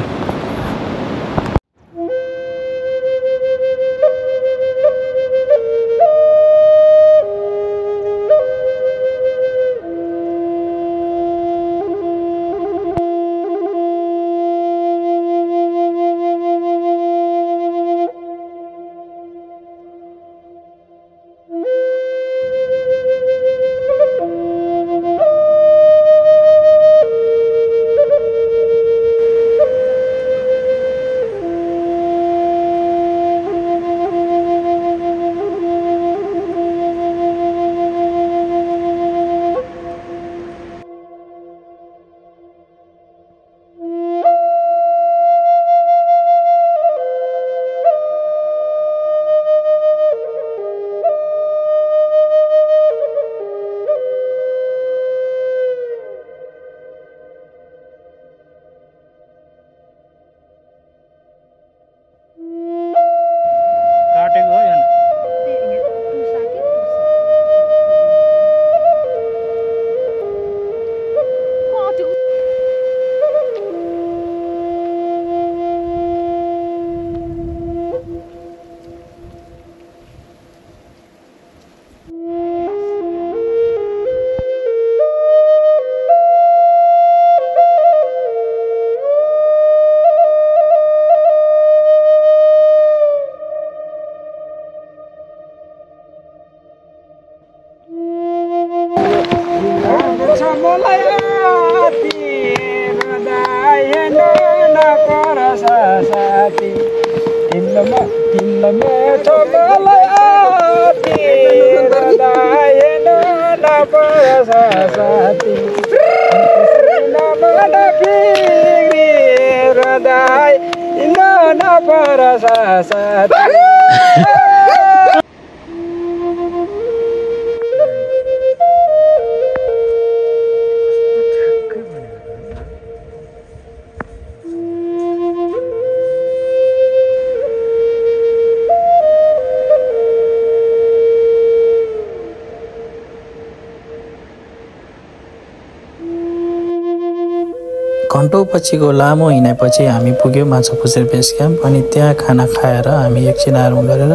घन्टौँ पछिको लामो हिँडाइपछि हामी पुग्यौँ माछापुच्छ्रे बेस क्याम्प। अनि त्यहाँ खाना खाएर हामी एकछिन आराम गरेर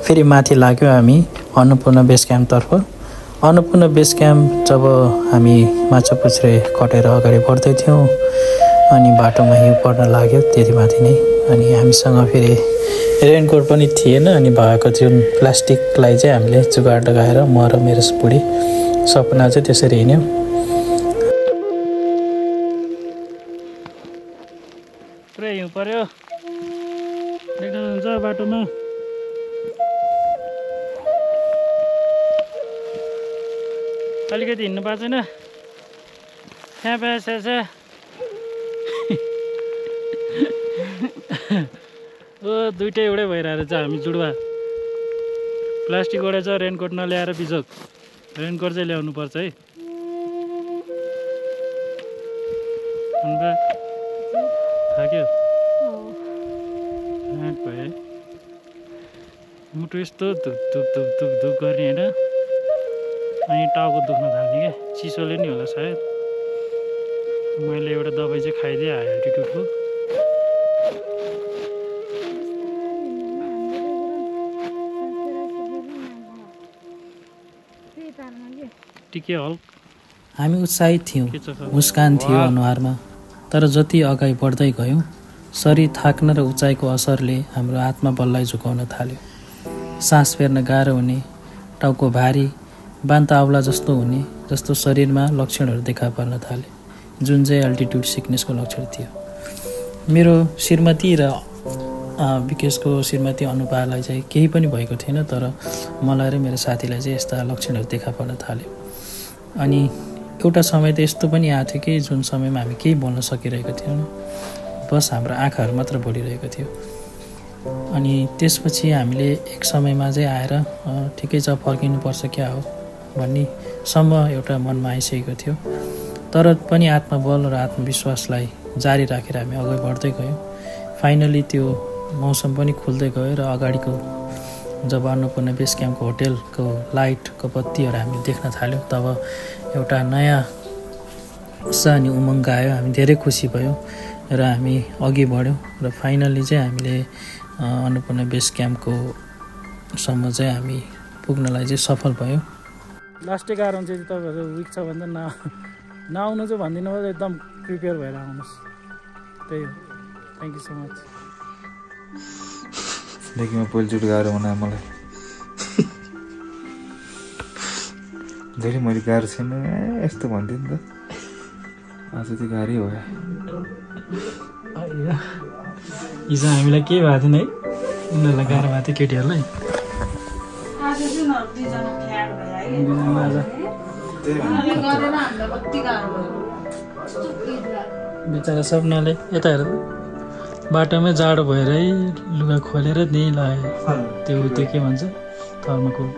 फेरि माथि लाग्यौँ हामी अन्नपूर्ण बेस क्याम्पतर्फ। अन्नपूर्ण बेस क्याम्प जब हामी माछापुच्छ्रे कटेर अगाडि बढ्दै थियौँ अनि बाटोमा हिउँ पर्न लाग्यो त्यति माथि नै। अनि हामीसँग फेरि रेनकोट पनि थिएन, अनि भएको जुन प्लास्टिकलाई चाहिँ हामीले जुगाड लगाएर म र मेरो बुढी सपना चाहिँ त्यसरी हिँड्यौँ। पुरै हिउँ पर्यो, देख्नुहुन्छ बाटोमा। अलिकति हिँड्नु पाएको छैन, त्यहाँ प्यास ओ दुइटै एउटै भइरहेको छ हामी जुडुवा। प्लास्टिक ओडेछ, रेनकोट नल्याएर बिजोग। रेनकोट चाहिँ ल्याउनु पर्छ है। थाक्यो भयो, मुटु यस्तो धुप धुप धुप धुप धुप गर्ने होइन, अनि टाउको दुख्न थाल्ने क्या, चिसोले नि होला सायद। मैले एउटा दबाई चाहिँ खाइदिएँ हाई एल्टिट्युडको। टिके हल। हामी उत्साहित थियौँ, मुस्कान थियो अनुहारमा। तर जति अगाडि बढ्दै गयौँ शरीर थाक्न र उचाइको असरले हाम्रो आत्मा बललाई झुकाउन थाल्यो। सास फेर्न गाह्रो हुने, टाउको भारी, बान्ता आउला जस्तो हुने जस्तो शरीरमा लक्षणहरू देखा पर्न थाले, जुन चाहिँ अल्टिट्युड सिकनेसको लक्षण थियो। मेरो श्रीमती र विकेशको श्रीमती अनुपालाई चाहिँ केही पनि भएको थिएन, तर मलाई र मेरो साथीलाई चाहिँ यस्ता लक्षणहरू देखा पर्न थाल्यो। अनि एउटा समय त यस्तो पनि आएको थियो कि जुन समयमा हामी केही बोल्न सकिरहेको थिएनौँ, बस हाम्रो आँखाहरू मात्र बोलिरहेको थियो। अनि त्यसपछि हामीले एक समयमा चाहिँ आएर ठिकै छ फर्किनुपर्छ क्या हो भन्नेसम्म एउटा मनमा आइसकेको थियो। तर पनि आत्मबल र आत्मविश्वासलाई जारी राखेर हामी अगाडि बढ्दै गयौँ। फाइनली त्यो मौसम पनि खुल्दै गयो र अगाडिको जब अन्नपूर्ण बेस क्याम्पको होटेलको लाइटको बत्तीहरू हामी देख्न थाल्यौँ, तब एउटा नयाँ उत्साह अनि उमङ्ग आयो। हामी धेरै खुसी भयौँ र हामी अघि बढ्यौँ र फाइनली चाहिँ हामीले अन्नपूर्ण बेस क्याम्पको सम्म चाहिँ हामी पुग्नलाई चाहिँ सफल भयौँ। लास्टै कारण चाहिँ तपाईँहरू विक छ भने नआउनु चाहिँ भन्दिनँ, एकदम प्रिपेयर भएर आउनुहोस्। त्यही हो। Thank you so much. देखिमा पहिलोचोटि गाह्रो बनायो मलाई। धेरै मैले गाह्रो छैन यस्तो भन्थेँ नि त, आज चाहिँ गाह्रै भयो। हिजो हामीलाई केही भएको थिएन है, उनीहरूलाई गाह्रो भएको थियो केटीहरूलाई। बिचरा सपनाले यता हेर बाटोमै जाडो भएर है लुगा खोलेर त्यहीँ लगायो त्यो के भन्छ थर्मोकोल।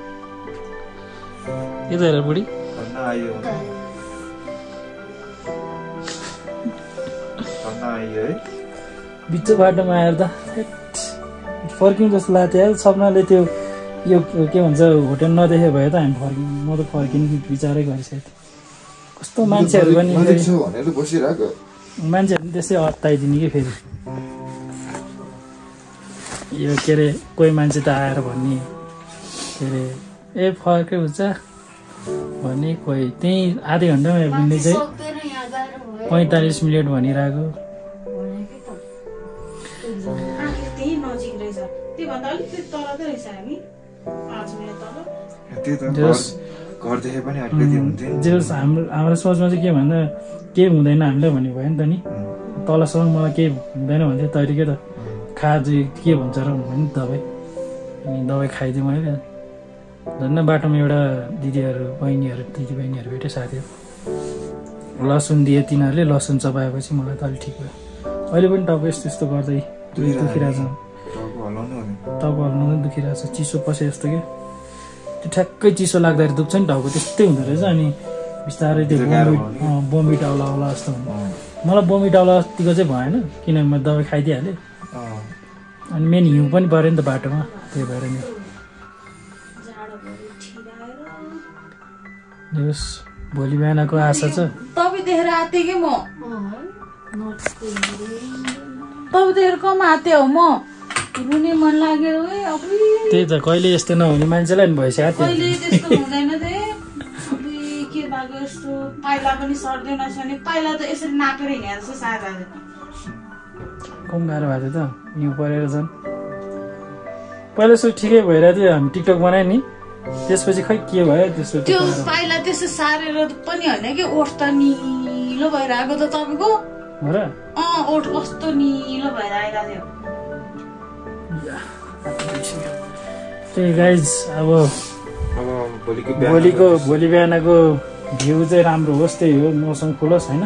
यता हेर बुढी बिच बाटोमा आएर त फर्किउँ जस्तो लाग्थ्यो यार। सपनाले त्यो यो के भन्छ होटेल नदेखे भए त हामी म त फर्किनु विचारै गरिसकेको थिएँ। कस्तो मान्छेहरू पनि मान्छेहरू त्यसै हताइदिने कि फेरि यो के अरे कोही मान्छे त आएर भन्ने के अरे फर्कै हुन्छ भन्ने, कोही त्यहीँ आधी घन्टामा हेर्ने चाहिँ 45 मिनट भनिरहेको। हाम्रो सोचमा चाहिँ के भन्दा केही हुँदैन हामीलाई भन्ने भयो नि त नि। तलसम्म मलाई केही हुँदैन भन्थ्यो, तैरिकै त खाजु के भन्छ र भन्यो नि दबाई। अनि दबाई खाइदिएँ मैले। झन् बाटोमा एउटा दिदीबहिनीहरू भेटेँ साथीहरू, लसुन दिए तिनीहरूले। लसुन चबाएपछि मलाई त अलिक ठिक भयो। अहिले पनि टाउको यस्तो यस्तो गर्दै दुखिरहेछ, टाउको हल्लाउनु पनि दुखिरहेछ, चिसो पसे जस्तो क्या। त्यो ठ्याक्कै चिसो लाग्दाखेरि दुख्छ नि टाउको, त्यस्तै हुँदो रहेछ। अनि बिस्तारै त्यो बमिट आउला जस्तो हुन्छ। मलाई बमिट आउला जतिको चाहिँ भएन, किनभने मैले दबाई खाइदिइहालेँ। अनि मेन हिउँ पनि पऱ्यो नि त बाटोमा, त्यही भएर नि। भोलि बिहानको आशा छ। तपाईँ देखेर आँटे कि म तपाईँ देखेर कम आँटे हो म रुने मन लाग्यो। त्यही त कहिले यस्तो नहुने मान्छेलाई नि भइसक्यो। कहिले त्यस्तो हुँदैन के भएको यस्तो पाइला पनि सर्दैन नि। पाइला त यसरी नापेर हिँडेर जस्तो सादा कम गाह्रो भएको थियो त हिउँ परेर झन्। पहिला यसो ठिकै भइरहेको थियो, हामी टिकटक बनायो नि, त्यसपछि खै के भयो त्यसो। त्यो पाइला त्यस्तो सारेर पनि होइन कि ओठ त निलो भएर आएको त तपाईँको। हो र? ओठ कस्तो निलो भएर आइरहेको थियो। त्यही गाइज, अब भोलि बिहानको भ्यू चाहिँ राम्रो होस्, त्यही हो। मौसम खुलोस् होइन,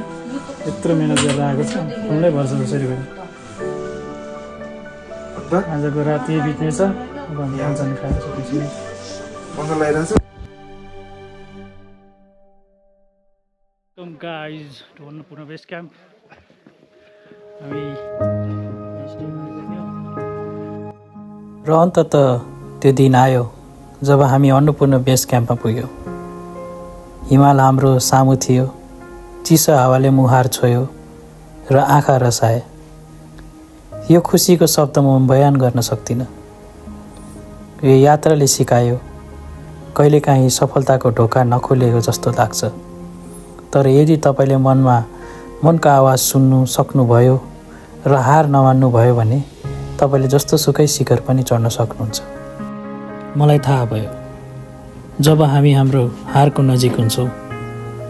यत्रो मिहिनेत गरेर आएको छ, खुल्नै पर्छ जसरी पनि। आजको राति बित्नेछ, अब हामी खानसानी खाएर सकेपछि guys to Annapurna base camp. र अन्तत त्यो दिन आयो जब हामी अन्नपूर्ण बेस क्याम्पमा पुग्यौँ। हिमाल हाम्रो सामु थियो, चिसो हावाले मुहार छोयो र आँखा रसाए। यो खुसीको शब्दमा म बयान गर्न सक्दिनँ। यो यात्राले सिकायो कहिलेकाहीँ सफलताको ढोका नखोलिएको जस्तो लाग्छ, तर यदि तपाईँले मनको आवाज सुन्नु सक्नुभयो र हार नमान्नुभयो भने तपाईँले जस्तो सुकै शिखर पनि चढ्न सक्नुहुन्छ। मलाई थाहा भयो जब हामी हाम्रो हारको नजिक हुन्छौँ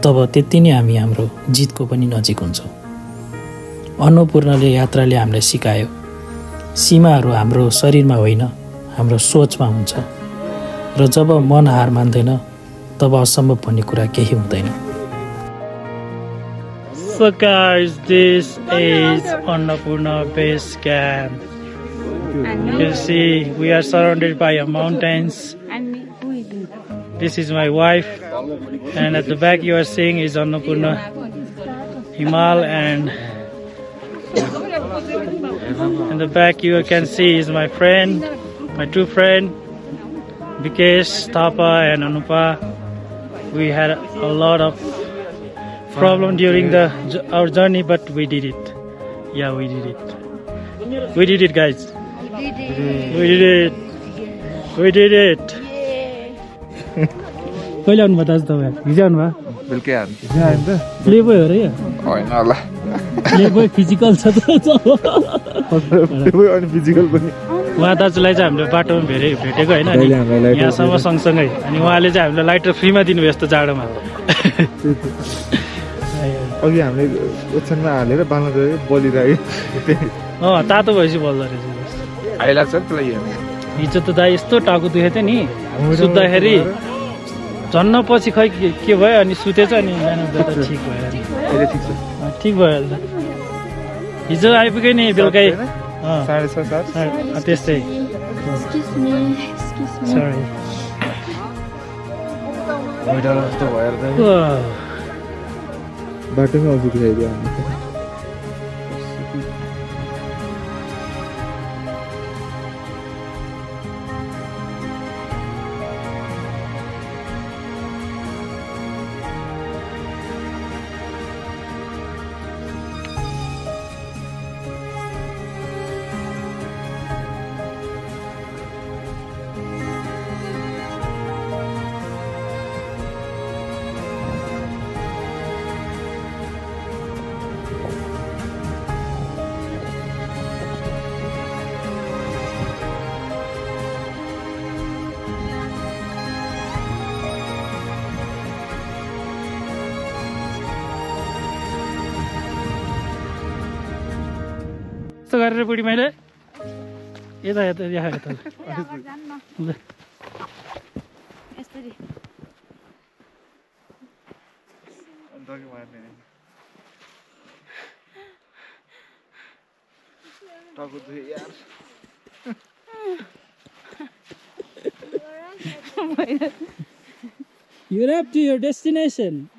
तब त्यति नै हामी हाम्रो जितको पनि नजिक हुन्छौँ। अन्नपूर्णले यात्राले हामीलाई सिकायो सीमाहरू हाम्रो शरीरमा होइन हाम्रो सोचमा हुन्छ र जब मन हार मान्दैन तब असम्भव भन्ने कुरा केही हुँदैन। So guys, this is Annapurna Base Camp. You can see we are surrounded by mountains. This is my wife, and at the back you are seeing is Annapurna Himal, and in the back you can see is my friend, my two friends, Vikesh, Thapa and Anupa. We had a lot of problem during our journey, but we did it. Yeah, we did it. We did it, guys. We did it. We did it. कहिले आउनु भयो दाजु तपाईँ? हिजो आउनु भयो? बेलुकै आयो आयो त प्ले बोय हो र यो? होइन होला प्ले बोय फिजिकल छ त अनि फिजिकल पनि उहाँ दाजुलाई चाहिँ हामीले बाटोमा भेटेको होइन अनि यहाँसम्म सँगसँगै अनि उहाँले चाहिँ हामीलाई लाइटर फ्रीमा दिनुभयो यस्तो जाडोमा। अघि हामीले ओछ्यानमा हालेर बाल्न गयो बलिरहेको तातो भएपछि बल्दो रहेछ। आइलाग्छ नि त्यसलाई हिजो त दाइ यस्तो टाउको दुखेको थियो नि सुत्दाखेरि झन्न पछि खै के भयो अनि सुतेछ अनि बिहान उठ्दा त ठिक भयो। अहिले ठिक छ ठिक भयो अहिले त हिजो आइपुग्यो नि बेलुकै 6:30 त्यस्तै। सरी जस्तो भएर त बाटोमै अघि देखाइदियो यस्तो गरेर बुढी मैले यता यता देखाएँ त You're up to your destination.